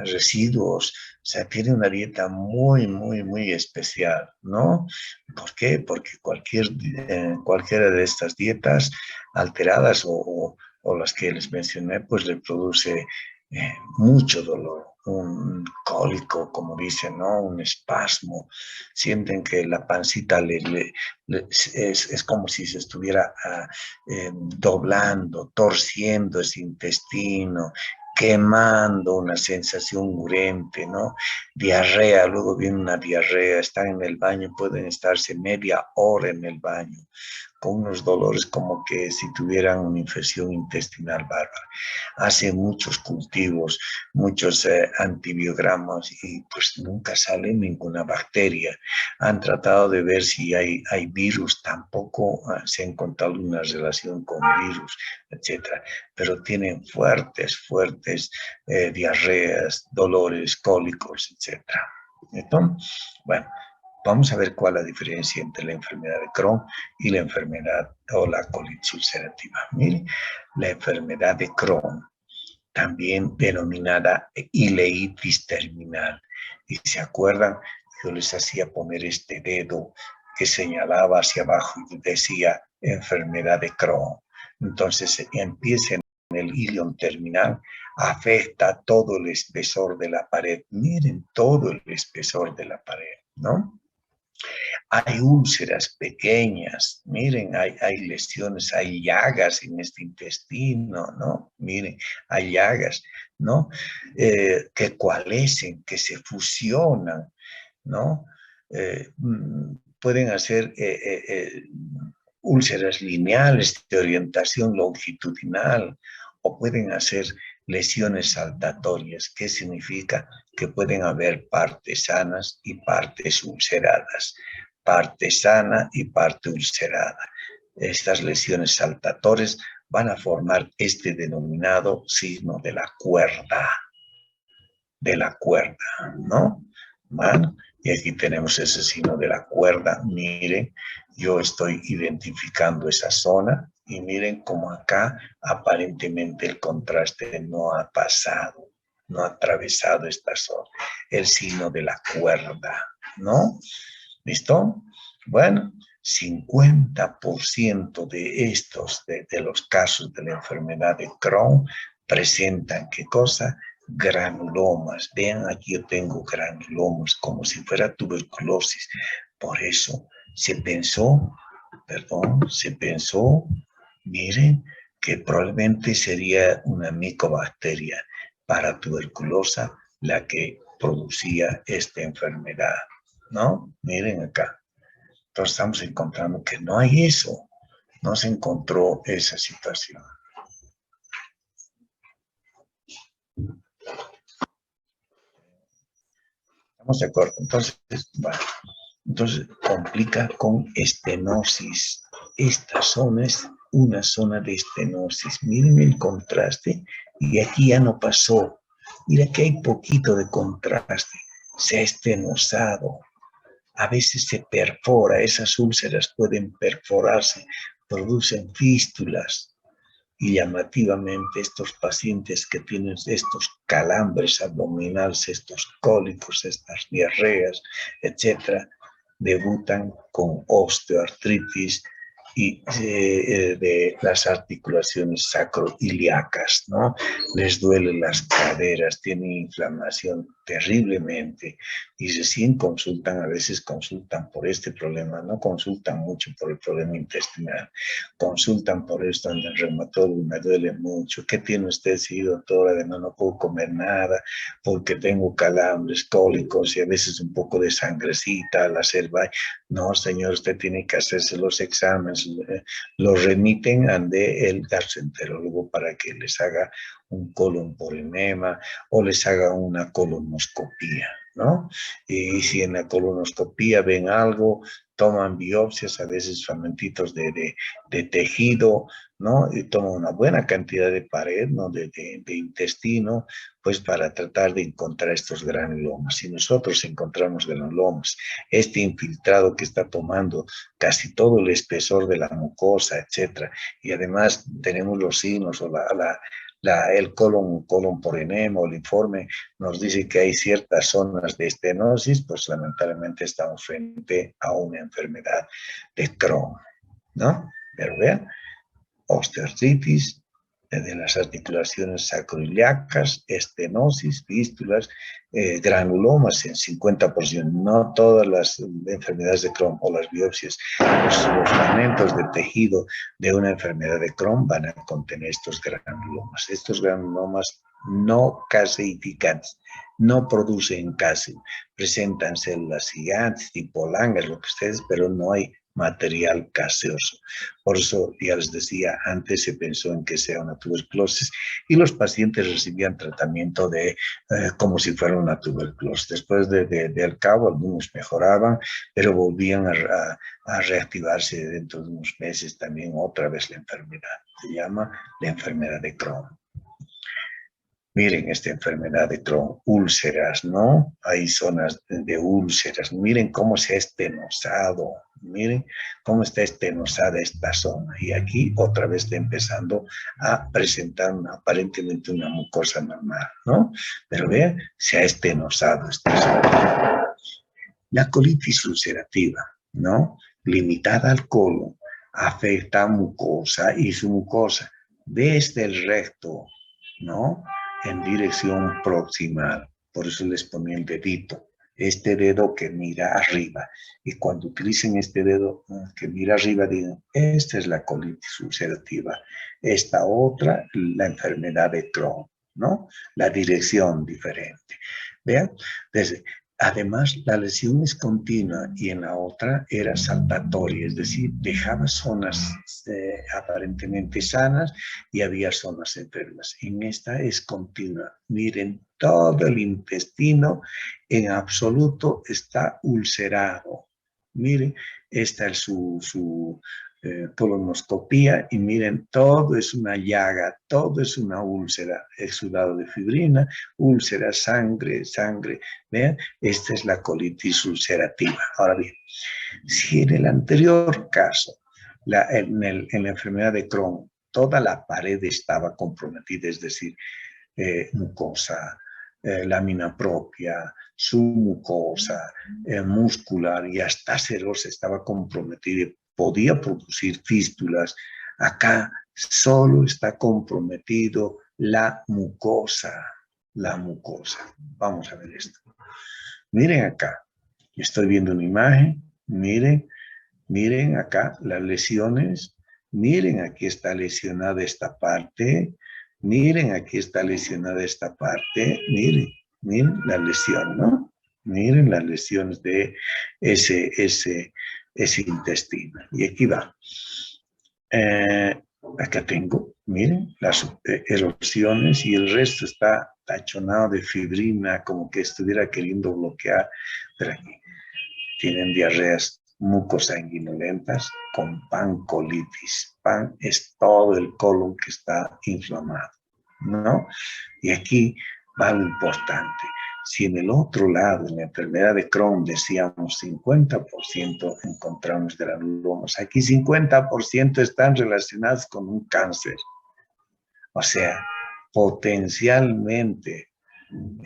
residuos, o sea, tiene una dieta muy, muy, muy especial, ¿no? ¿Por qué? Porque cualquiera de estas dietas alteradas o las que les mencioné, pues le produce mucho dolor, un cólico, como dicen, ¿no? Un espasmo. Sienten que la pancita es como si se estuviera doblando, torciendo ese intestino, quemando, una sensación urente, ¿no? Diarrea, luego viene una diarrea, están en el baño, pueden estarse media hora en el baño, con unos dolores como que si tuvieran una infección intestinal bárbara. Hace muchos cultivos, muchos antibiogramas y pues nunca sale ninguna bacteria. Han tratado de ver si hay virus, tampoco se ha encontrado una relación con virus, etcétera. Pero tienen fuertes diarreas, dolores, cólicos, etcétera. Entonces, bueno, vamos a ver cuál es la diferencia entre la enfermedad de Crohn y la enfermedad o la colitis ulcerativa. Mire, la enfermedad de Crohn, también denominada ileitis terminal. Y se acuerdan, yo les hacía poner este dedo que señalaba hacia abajo y decía enfermedad de Crohn. Entonces empieza en el ilion terminal, afecta todo el espesor de la pared. Miren todo el espesor de la pared, ¿no? Hay úlceras pequeñas, miren, hay lesiones, hay llagas en este intestino, ¿no? Miren, hay llagas, ¿no? Que coalescen, que se fusionan, ¿no? Pueden hacer úlceras lineales de orientación longitudinal o pueden hacer lesiones saltatorias. ¿Qué significa? Que pueden haber partes sanas y partes ulceradas. Parte sana y parte ulcerada. Estas lesiones saltatorias van a formar este denominado signo de la cuerda, ¿no? Bueno, y aquí tenemos ese signo de la cuerda. Miren, yo estoy identificando esa zona y miren cómo acá aparentemente el contraste no ha pasado, no ha atravesado esta zona. El signo de la cuerda, ¿no? ¿Listo? Bueno, 50% de estos, de los casos de la enfermedad de Crohn, presentan, ¿qué cosa? Granulomas. Vean, aquí yo tengo granulomas, como si fuera tuberculosis. Por eso se pensó, miren, que probablemente sería una micobacteria para tuberculosa la que producía esta enfermedad, ¿no? Miren acá. Entonces estamos encontrando que no hay eso, no se encontró esa situación. se corta. Entonces, bueno, entonces complica con estenosis. Esta zona es una zona de estenosis. Miren el contraste y aquí ya no pasó. Mira que hay poquito de contraste. Se ha estenosado. A veces se perfora. Esas úlceras pueden perforarse, producen fístulas. Y llamativamente estos pacientes que tienen estos calambres abdominales, estos cólicos, estas diarreas, etcétera, debutan con osteoartritis y de las articulaciones sacroiliacas, ¿no? Les duelen las caderas, tienen inflamación terriblemente y recién consultan, a veces consultan por este problema, no consultan mucho por el problema intestinal, consultan por esto en el reumatólogo, me duele mucho, ¿qué tiene usted? Sí, doctora, además no puedo comer nada porque tengo calambres, cólicos y a veces un poco de sangrecita al hacer baño. No, señor, usted tiene que hacerse los exámenes, los remiten ante el gastroenterólogo para que les haga un colon por enema o les haga una colonoscopía, ¿no? Y si en la colonoscopía ven algo, toman biopsias, a veces fragmentitos de tejido, ¿no? Y toman una buena cantidad de pared, ¿no? De intestino, pues para tratar de encontrar estos granulomas. Si nosotros encontramos granulomas, este infiltrado que está tomando casi todo el espesor de la mucosa, etcétera, y además tenemos los signos o el colon por enema o el informe nos dice que hay ciertas zonas de estenosis, pues lamentablemente estamos frente a una enfermedad de Crohn, ¿no? Pero vean, osteoartritis de las articulaciones sacroiliacas, estenosis, fístulas, granulomas en 50%. No todas las enfermedades de Crohn o las biopsias, los fragmentos de tejido de una enfermedad de Crohn van a contener estos granulomas. Estos granulomas no caseificantes, no producen caseo, presentan células gigantes, tipo langas, lo que ustedes, pero no hay material caseoso. Por eso, ya les decía, antes se pensó en que sea una tuberculosis y los pacientes recibían tratamiento como si fuera una tuberculosis. Después del cabo, algunos mejoraban, pero volvían a reactivarse dentro de unos meses también otra vez la enfermedad. Se llama la enfermedad de Crohn. Miren esta enfermedad de Crohn, úlceras, ¿no? Hay zonas de úlceras. Miren cómo se ha estenosado. Miren cómo está estenosada esta zona. Y aquí otra vez está empezando a presentar aparentemente una mucosa normal, ¿no? Pero vean, se ha estenosado esta zona. La colitis ulcerativa, ¿no? Limitada al colon, afecta a mucosa y su mucosa desde el recto, ¿no? En dirección proximal. Por eso les ponía el dedito. Este dedo que mira arriba. Y cuando utilicen este dedo que mira arriba, digan, esta es la colitis ulcerativa. Esta otra, la enfermedad de Crohn, ¿no? La dirección diferente. Vean, además, la lesión es continua y en la otra era saltatoria, es decir, dejaba zonas aparentemente sanas y había zonas enfermas. En esta es continua. Miren, todo el intestino en absoluto está ulcerado. Miren, esta es su colonoscopía y miren, todo es una llaga, todo es una úlcera, exudado de fibrina, úlcera, sangre, vean, esta es la colitis ulcerativa. Ahora bien, si en el anterior caso, en la enfermedad de Crohn, toda la pared estaba comprometida, es decir, mucosa, lámina propia, submucosa, muscular y hasta serosa estaba comprometida y podía producir fístulas. Acá solo está comprometido la mucosa. La mucosa. Vamos a ver esto. Miren acá. Estoy viendo una imagen. Miren acá las lesiones. Miren, aquí está lesionada esta parte. Miren, aquí está lesionada esta parte. Miren la lesión, ¿no? Miren las lesiones de ese intestino. Y aquí va. Acá tengo, miren, las erosiones y el resto está tachonado de fibrina, como que estuviera queriendo bloquear, pero aquí tienen diarreas mucosanguinolentas con pancolitis. Pan es todo el colon que está inflamado, ¿no? Y aquí va lo importante. Si en el otro lado, en la enfermedad de Crohn, decíamos 50% encontramos granulomas, aquí 50% están relacionados con un cáncer. O sea, potencialmente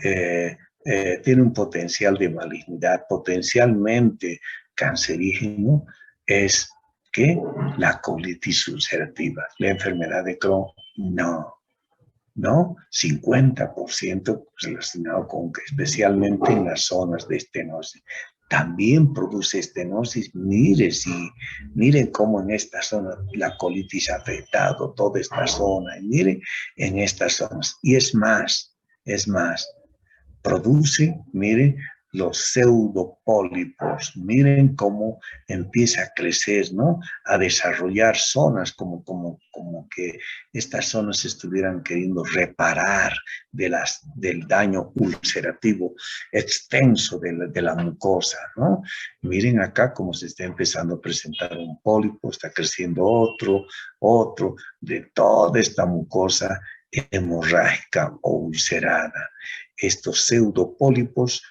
tiene un potencial de malignidad, potencialmente cancerígeno, es que la colitis ulcerativa, la enfermedad de Crohn, no, 50% relacionado con que especialmente en las zonas de estenosis. También produce estenosis. Miren cómo en esta zona la colitis ha afectado toda esta zona. Y miren en estas zonas. Y es más, produce, miren, los pseudopólipos. Miren cómo empieza a crecer, ¿no? A desarrollar zonas como que estas zonas estuvieran queriendo reparar del daño ulcerativo extenso de la mucosa, ¿no? Miren acá cómo se está empezando a presentar un pólipo, está creciendo otro, de toda esta mucosa hemorrágica o ulcerada. Estos pseudopólipos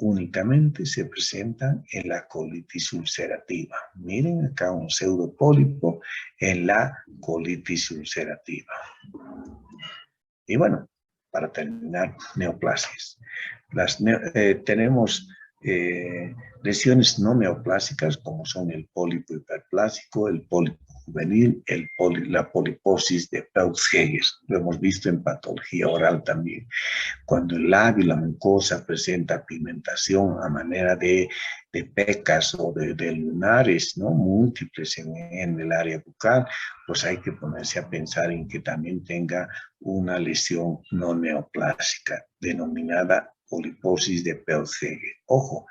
únicamente se presentan en la colitis ulcerativa. Miren acá un pseudopólipo en la colitis ulcerativa. Y bueno, para terminar, neoplasias. Tenemos lesiones no neoplásicas como son el pólipo hiperplásico, el pólipo juvenil, la poliposis de Peutz-Jeghers. Lo hemos visto en patología oral también. Cuando el labio y la mucosa presenta pigmentación a manera de pecas o de lunares, ¿no? Múltiples en el área bucal, pues hay que ponerse a pensar en que también tenga una lesión no neoplásica denominada poliposis de Peutz-Jeghers. Ojo,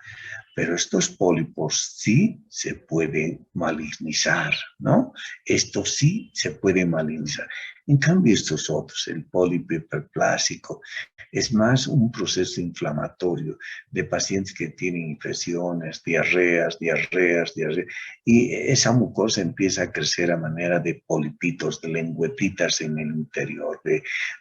pero estos pólipos sí se pueden malignizar, ¿no? Esto sí se puede malignizar. En cambio, estos otros, el pólipo hiperplásico, es más un proceso inflamatorio de pacientes que tienen infecciones, diarreas, y esa mucosa empieza a crecer a manera de polipitos, de lengüetitas en el interior,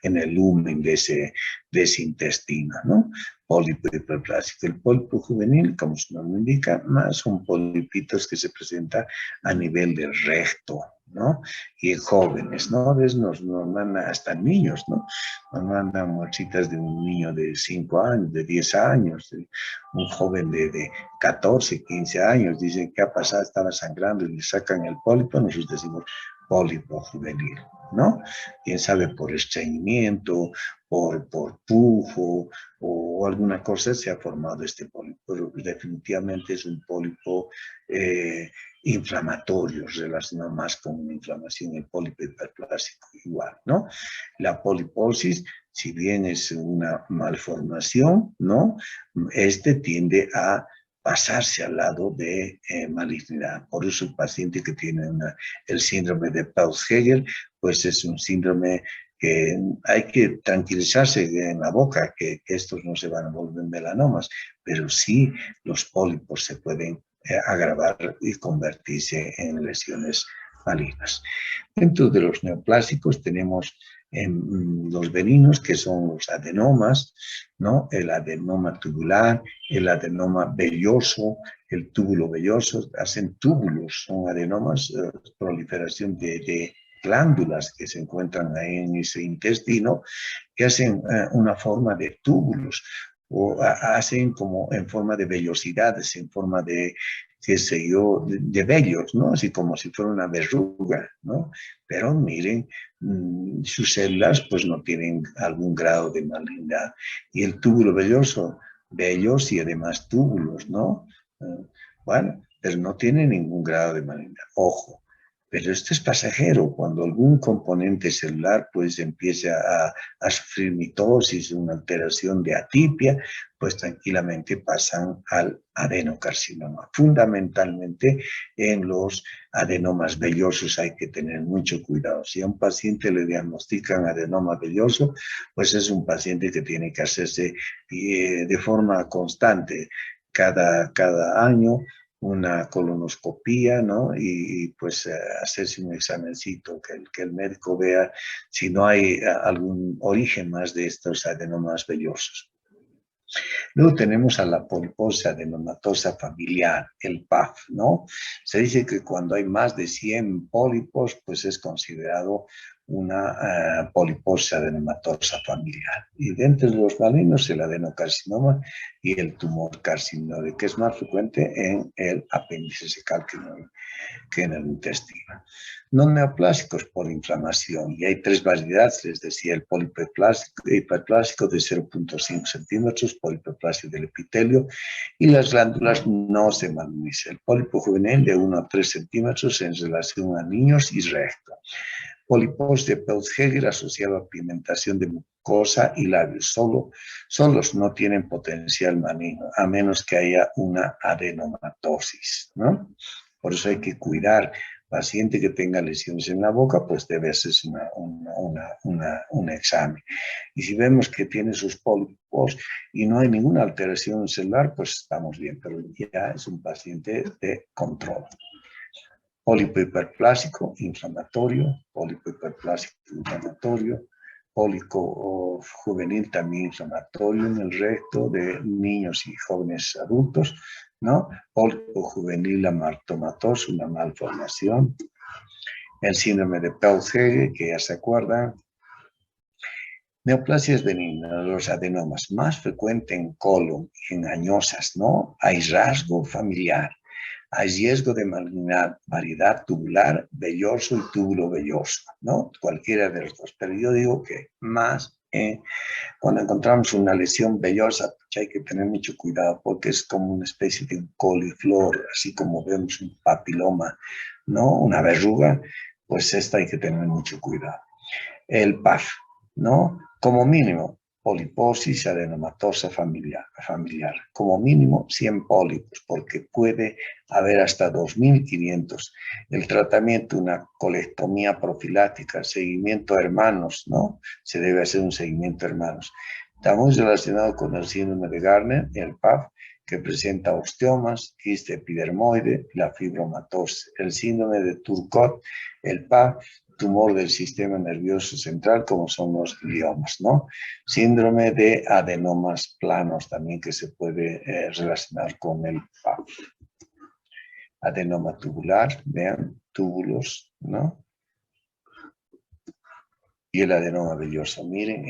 en el lumen de ese intestino, ¿no? Pólipo hiperplásico. El pólipo juvenil, como su nombre indica, más son polipitos que se presentan a nivel del recto, ¿no? Y en jóvenes, ¿no? Nos mandan hasta niños, ¿no? Nos mandan muestritas de un niño de 5 años, de 10 años, un joven de 14, 15 años, dicen, ¿qué ha pasado? Estaba sangrando y le sacan el pólipo, nosotros decimos pólipo juvenil, ¿no? Quién sabe por estreñimiento, por pujo o alguna cosa se ha formado este pólipo, pero definitivamente es un pólipo inflamatorio, relacionado más con una inflamación, el pólipo hiperplásico igual, ¿no? La poliposis, si bien es una malformación, ¿no? Este tiende a pasarse al lado de malignidad. Por eso el paciente que tiene el síndrome de Peutz-Jeghers, pues es un síndrome que hay que tranquilizarse en la boca, que estos no se van a volver melanomas, pero sí los pólipos se pueden agravar y convertirse en lesiones malignas. Dentro de los neoplásicos tenemos los benignos, que son los adenomas, ¿no? El adenoma tubular, el adenoma velloso, el túbulo velloso, hacen túbulos, son adenomas, proliferación de glándulas que se encuentran ahí en ese intestino, que hacen una forma de túbulos, o hacen como en forma de vellosidades, en forma de, qué sé yo, de vellos, ¿no? Así como si fuera una verruga, ¿no? Pero miren, sus células pues no tienen algún grado de malignidad. Y el túbulo velloso, vellos y además túbulos, ¿no? Bueno, pero no tiene ningún grado de malignidad. Ojo, Pero esto es pasajero. Cuando algún componente celular pues empieza a sufrir mitosis, una alteración de atipia, pues tranquilamente pasan al adenocarcinoma. Fundamentalmente en los adenomas vellosos hay que tener mucho cuidado. Si a un paciente le diagnostican adenoma velloso, pues es un paciente que tiene que hacerse de forma constante cada año una colonoscopía, ¿no? Y pues hacerse un examencito, que el médico vea si no hay algún origen más de estos adenomas vellosos. Luego tenemos a la poliposis adenomatosa familiar, el PAF, ¿no? Se dice que cuando hay más de 100 pólipos, pues es considerado una poliposis adenomatosa familiar. Y dentro de los malignos, el adenocarcinoma y el tumor carcinoma, que es más frecuente en el apéndice secal que en el intestino. No neoplásicos por inflamación, y hay 3 variedades, les decía, el pólipo hiperplásico de 0.5 centímetros, pólipo plásico del epitelio, y las glándulas no se magnetizan. El pólipo juvenil de 1 a 3 centímetros en relación a niños y recto. Pólipos de Peutz-Jeghers asociado a pigmentación de mucosa y labios. Solos no tienen potencial maligno, a menos que haya una adenomatosis, ¿no? Por eso hay que cuidar. Paciente que tenga lesiones en la boca, pues debe hacerse un examen. Y si vemos que tiene sus pólipos y no hay ninguna alteración celular, pues estamos bien, pero ya es un paciente de control. Pólipo hiperplásico inflamatorio, pólipo hiperplásico inflamatorio, pólipo juvenil también inflamatorio en el recto de niños y jóvenes adultos, ¿no? Pólipo juvenil amartomatoso, una malformación. El síndrome de Peutz-Jeghers, que ya se acuerdan. Neoplasias benignas, los adenomas, más frecuente en colon y en añosas, ¿no? Hay rasgo familiar. Hay riesgo de malignidad, variedad tubular, velloso y túbulo velloso, ¿no? Cualquiera de los dos. Pero yo digo que más cuando encontramos una lesión vellosa, pues hay que tener mucho cuidado porque es como una especie de un coliflor, así como vemos un papiloma, ¿no? Una verruga, pues esta hay que tener mucho cuidado. El PAF, ¿no? Como mínimo, poliposis adenomatosa familiar. Como mínimo 100 pólipos, porque puede haber hasta 2.500. El tratamiento, una colectomía profiláctica, seguimiento a hermanos, ¿no? Se debe hacer un seguimiento a hermanos. Está muy relacionado con el síndrome de Gardner, el PAF, que presenta osteomas, quiste epidermoide, la fibromatosis. El síndrome de Turcot, el PAF, tumor del sistema nervioso central, como son los gliomas, ¿no? Síndrome de adenomas planos también que se puede relacionar con el PAF. Adenoma tubular, vean, túbulos, ¿no? Y el adenoma velloso, miren,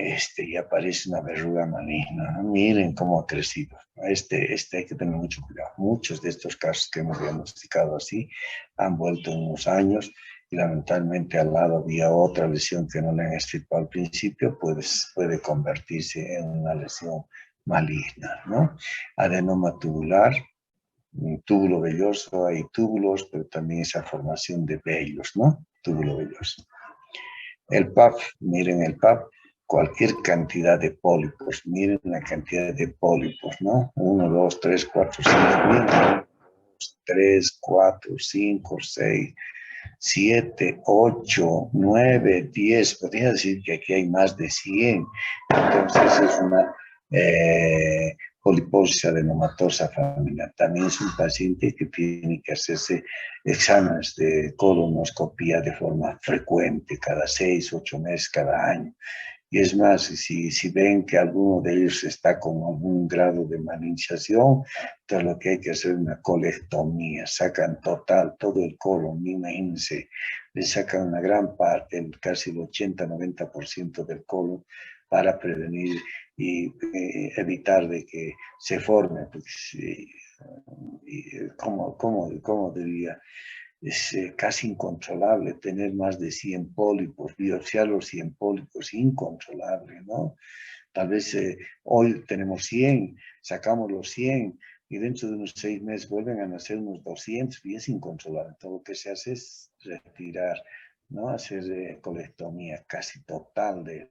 ya parece una verruga maligna, ¿no? Miren cómo ha crecido. Este hay que tener mucho cuidado. Muchos de estos casos que hemos diagnosticado así han vuelto en unos años y lamentablemente al lado había otra lesión que no le han extirpado al principio, puede convertirse en una lesión maligna, ¿no? Adenoma tubular, túbulo velloso, hay túbulos, pero también esa formación de vellos, ¿no? Túbulo velloso. El PAF, miren el PAF, cualquier cantidad de pólipos, miren la cantidad de pólipos, ¿no? 1, 2, 3, 4, 5, 3, 4, 5, 6, 7, 8, 9, 10, podría decir que aquí hay más de 100. Entonces es una poliposis adenomatosa familiar. También es un paciente que tiene que hacerse exámenes de colonoscopía de forma frecuente, cada 6, 8 meses, cada año. Y es más, si ven que alguno de ellos está con algún grado de malignización, entonces lo que hay que hacer es una colectomía, sacan total todo el colon, imagínense, le sacan una gran parte, casi el 80-90% del colon, para prevenir y evitar de que se forme, pues, ¿cómo diría? Es casi incontrolable tener más de 100 pólipos, biopsiar los 100 pólipos, incontrolable, ¿no? Tal vez hoy tenemos 100, sacamos los 100, y dentro de unos 6 meses vuelven a nacer unos 200 y es incontrolable. Todo lo que se hace es retirar, ¿no? Hacer colectomía casi total de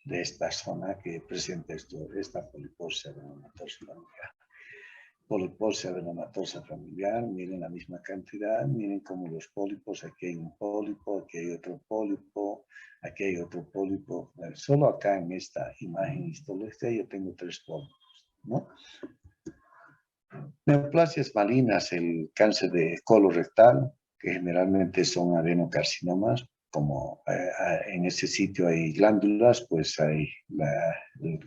esta zona que presenta esta poliposis adenomatosa familiar. Poliposis adenomatosa familiar, miren la misma cantidad, miren como los pólipos, aquí hay un pólipo, aquí hay otro pólipo, aquí hay otro pólipo. Solo acá en esta imagen histológica yo tengo 3 pólipos, ¿no? Neoplasias malignas, el cáncer de colorectal, que generalmente son adenocarcinomas, como en ese sitio hay glándulas, pues hay el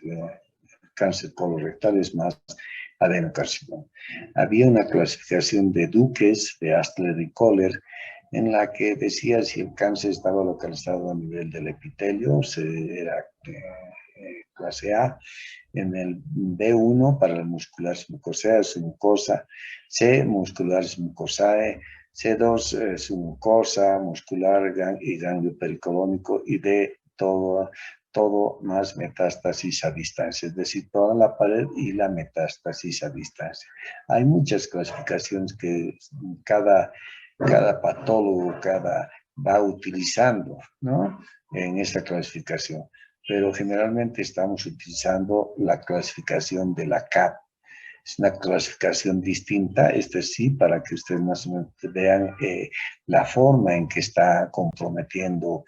cáncer colorectal es más adenocarcinoma. Había una clasificación de Dukes, de Astler y Kohler, en la que decía si el cáncer estaba localizado a nivel del epitelio, era clase A, en el B1 para la muscular submucosa, submucosa, C, muscular submucosae, C2, submucosa, muscular y ganglio pericolónico, y D, todo más metástasis a distancia, es decir, toda la pared y la metástasis a distancia. Hay muchas clasificaciones que cada patólogo va utilizando, ¿no? En esa clasificación, pero generalmente estamos utilizando la clasificación de la CAP. Es una clasificación distinta, sí, para que ustedes más o menos vean la forma en que está comprometiendo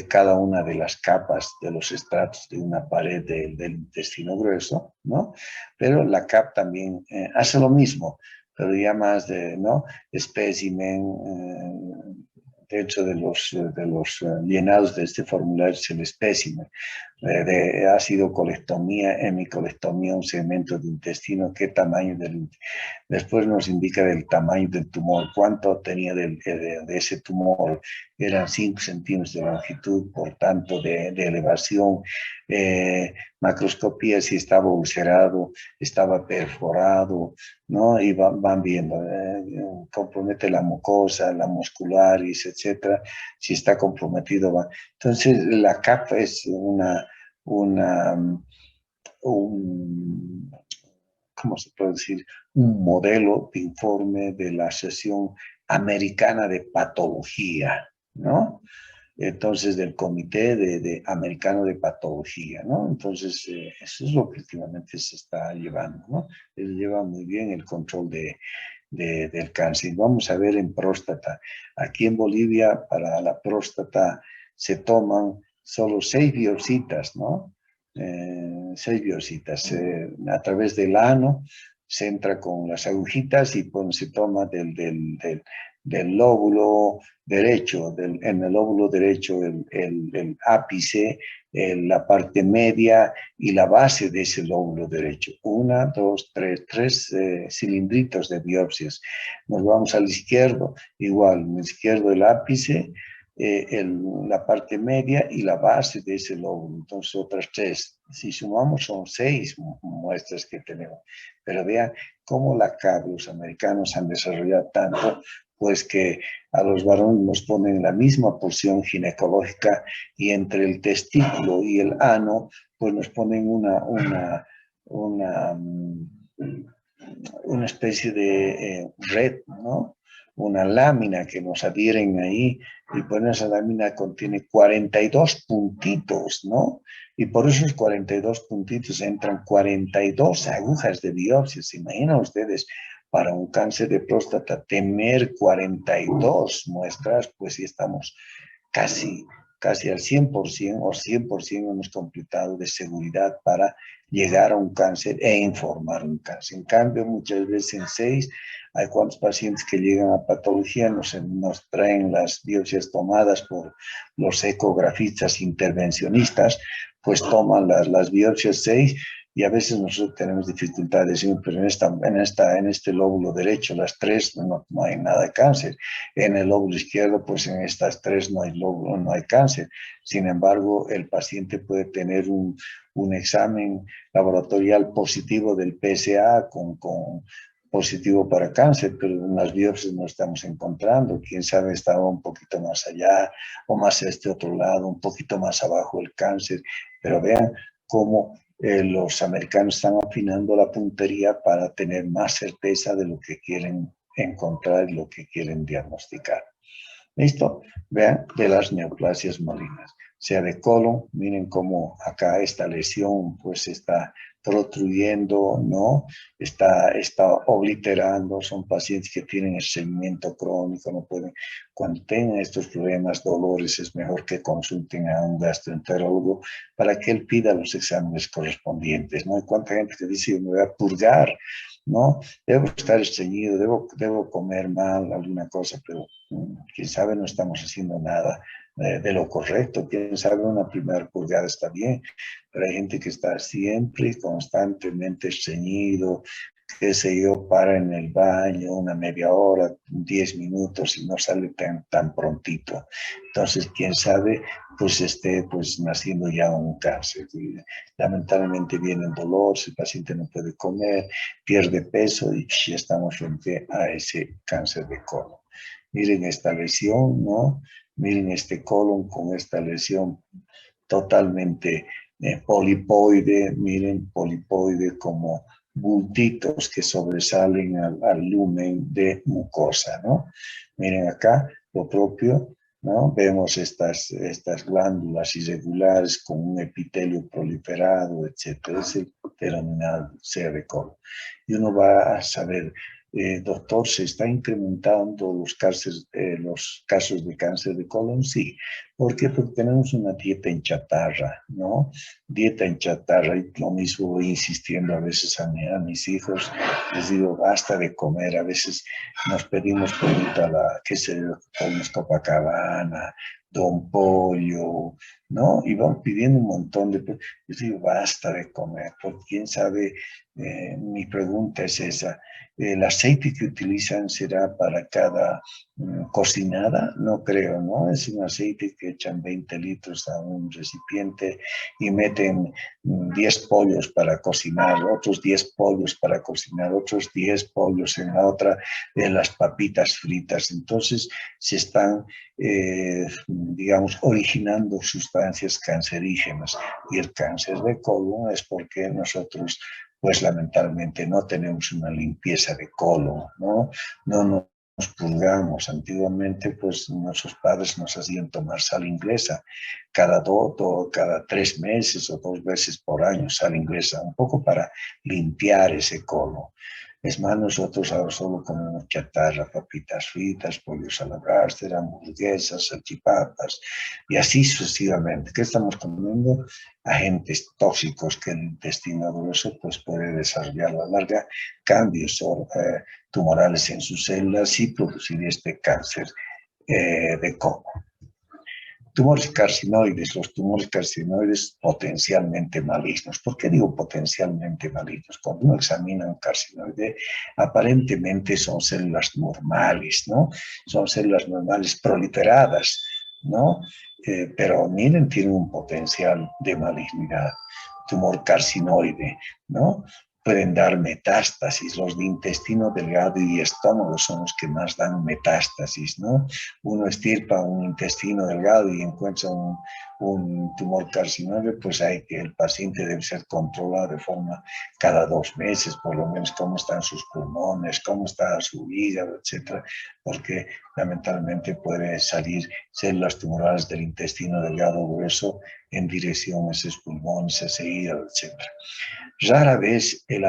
cada una de las capas de los estratos de una pared del intestino grueso, ¿no? Pero la CAP también hace lo mismo, pero ya más de, ¿no? Espécimen, dentro de los llenados de este formulario es el espécimen. De ácido colectomía, hemicolectomía, un segmento de intestino, qué tamaño después nos indica del tamaño del tumor, cuánto tenía de ese tumor, eran 5 centímetros de longitud, por tanto de elevación, macroscopía si estaba ulcerado, estaba perforado, ¿no? Y van viendo, compromete la mucosa, la muscularis, etcétera, si está comprometido va. Entonces la CAP es ¿cómo se puede decir? Un modelo de informe de la Asociación Americana de Patología, ¿no? Entonces, del Comité Americano de Patología, ¿no? Entonces, eso es lo que últimamente se está llevando, ¿no? Él lleva muy bien el control del cáncer. Vamos a ver en próstata. Aquí en Bolivia, para la próstata, se toman solo 6 biopsitas, ¿no? 6 biopsitas. A través del ano se entra con las agujitas y pues, se toma del lóbulo derecho, en el lóbulo derecho el ápice, la parte media y la base de ese lóbulo derecho. 1, 2, 3 cilindritos de biopsias. Nos vamos al izquierdo, igual, en el izquierdo el ápice, la parte media y la base de ese lóbulo. Entonces, otras 3. Si sumamos, son 6 muestras que tenemos. Pero vean cómo los americanos han desarrollado tanto, pues que a los varones nos ponen la misma porción ginecológica y entre el testículo y el ano, pues nos ponen una especie de red, ¿no? Una lámina que nos adhieren ahí, y pues esa lámina contiene 42 puntitos, ¿no? Y por esos 42 puntitos entran 42 agujas de biopsia. ¿Se imaginan ustedes? Para un cáncer de próstata, tener 42 muestras, pues sí estamos casi al 100% o 100% hemos completado de seguridad para llegar a un cáncer e informar un cáncer. En cambio, muchas veces en 6 hay cuantos pacientes que llegan a patología, nos traen las biopsias tomadas por los ecografistas intervencionistas, pues toman las biopsias 6 y a veces nosotros tenemos dificultades, pero en este lóbulo derecho, las 3 no hay nada de cáncer. En el lóbulo izquierdo, pues en estas 3 no hay cáncer. Sin embargo, el paciente puede tener un examen laboratorial positivo del PSA con positivo para cáncer, pero en las biopsias no estamos encontrando. Quién sabe, estaba un poquito más allá o más a este otro lado, un poquito más abajo el cáncer. Pero vean cómo los americanos están afinando la puntería para tener más certeza de lo que quieren encontrar y lo que quieren diagnosticar. ¿Listo? Vean, de las neoplasias malignas, sea de colon, miren cómo acá esta lesión pues está protruyendo, ¿no? Está obliterando, son pacientes que tienen estreñimiento crónico, no pueden, cuando tengan estos problemas, dolores, es mejor que consulten a un gastroenterólogo para que él pida los exámenes correspondientes, ¿no? Hay cuánta gente que dice, yo me voy a purgar, ¿no? Debo estar estreñido, debo comer mal, alguna cosa, pero quién sabe, no estamos haciendo nada de lo correcto. Quién sabe, una primera purgada está bien, pero hay gente que está siempre constantemente estreñido, qué sé yo, para en el baño una media hora, 10 minutos y no sale tan prontito. Entonces, quién sabe, pues esté pues naciendo ya un cáncer. Y, lamentablemente viene el dolor, si el paciente no puede comer, pierde peso y ya estamos frente a ese cáncer de colon. Miren esta lesión, ¿no? Miren este colon con esta lesión totalmente polipoide, miren, polipoide como bultitos que sobresalen al lumen de mucosa, ¿no? Miren acá, lo propio, ¿no? Vemos estas glándulas irregulares con un epitelio proliferado, etcétera. Es el denominado C de colon. Y uno va a saber, doctor, ¿se está incrementando los casos de cáncer de colon? Sí. ¿Por qué? Porque tenemos una dieta en chatarra, ¿no? Dieta en chatarra, y lo mismo voy insistiendo a veces a mis hijos, les digo, basta de comer, a veces nos pedimos producto a la, qué sé yo, comemos Copacabana, Don Pollo, ¿no? Y van pidiendo un montón de... Les digo, basta de comer, porque quién sabe, mi pregunta es esa, ¿el aceite que utilizan será para cada cocinada? No creo, ¿no? Es un aceite que echan 20 litros a un recipiente y meten 10 pollos para cocinar, otros 10 pollos para cocinar, otros 10 pollos en la otra, las papitas fritas. Entonces se están, digamos, originando sustancias cancerígenas y el cáncer de colon es porque nosotros pues lamentablemente no tenemos una limpieza de colon, ¿no? No nos purgamos. Antiguamente, pues nuestros padres nos hacían tomar sal inglesa cada 3 meses o 2 veces por año, sal inglesa, un poco para limpiar ese colon. Es más, nosotros ahora solo comemos chatarra, papitas fritas, pollos a la bráster, hamburguesas, salchipapas y así sucesivamente. ¿Qué estamos comiendo? Agentes tóxicos que el intestino grueso pues, puede desarrollar a la larga cambios tumorales en sus células y producir este cáncer de colon. Tumores carcinoides, los tumores carcinoides potencialmente malignos. ¿Por qué digo potencialmente malignos? Cuando uno examina un carcinoide, aparentemente son células normales, ¿no? Son células normales proliferadas, ¿no? Pero miren, tienen un potencial de malignidad. Tumor carcinoide, ¿no? Pueden dar metástasis. Los de intestino delgado y estómago son los que más dan metástasis, ¿no? Uno estirpa un intestino delgado y encuentra un tumor carcinoide, pues el paciente debe ser controlado de forma cada 2 meses, por lo menos cómo están sus pulmones, cómo está su hígado, etcétera, porque lamentablemente puede salir células tumorales del intestino delgado grueso en dirección a esos pulmones, a ese hígado, etcétera. Rara vez el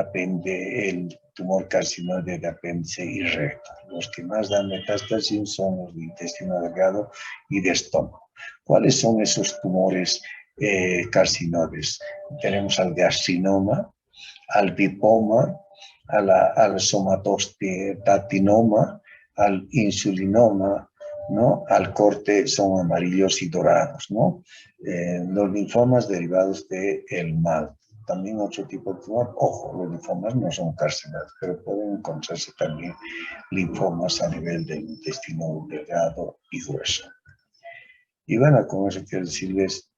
tumor carcinoide de apéndice y recto. Los que más dan metástasis son los de intestino delgado y de estómago. ¿Cuáles son esos tumores carcinoides? Tenemos al gastrinoma, al lipoma, al somatostatinoma, al insulinoma, ¿no? Al corte son amarillos y dorados, ¿no? Los linfomas derivados del mal. También otro tipo de tumor, ojo, los linfomas no son carcinoides, pero pueden encontrarse también linfomas a nivel del intestino delgado y grueso. Y bueno, con eso quiero decirles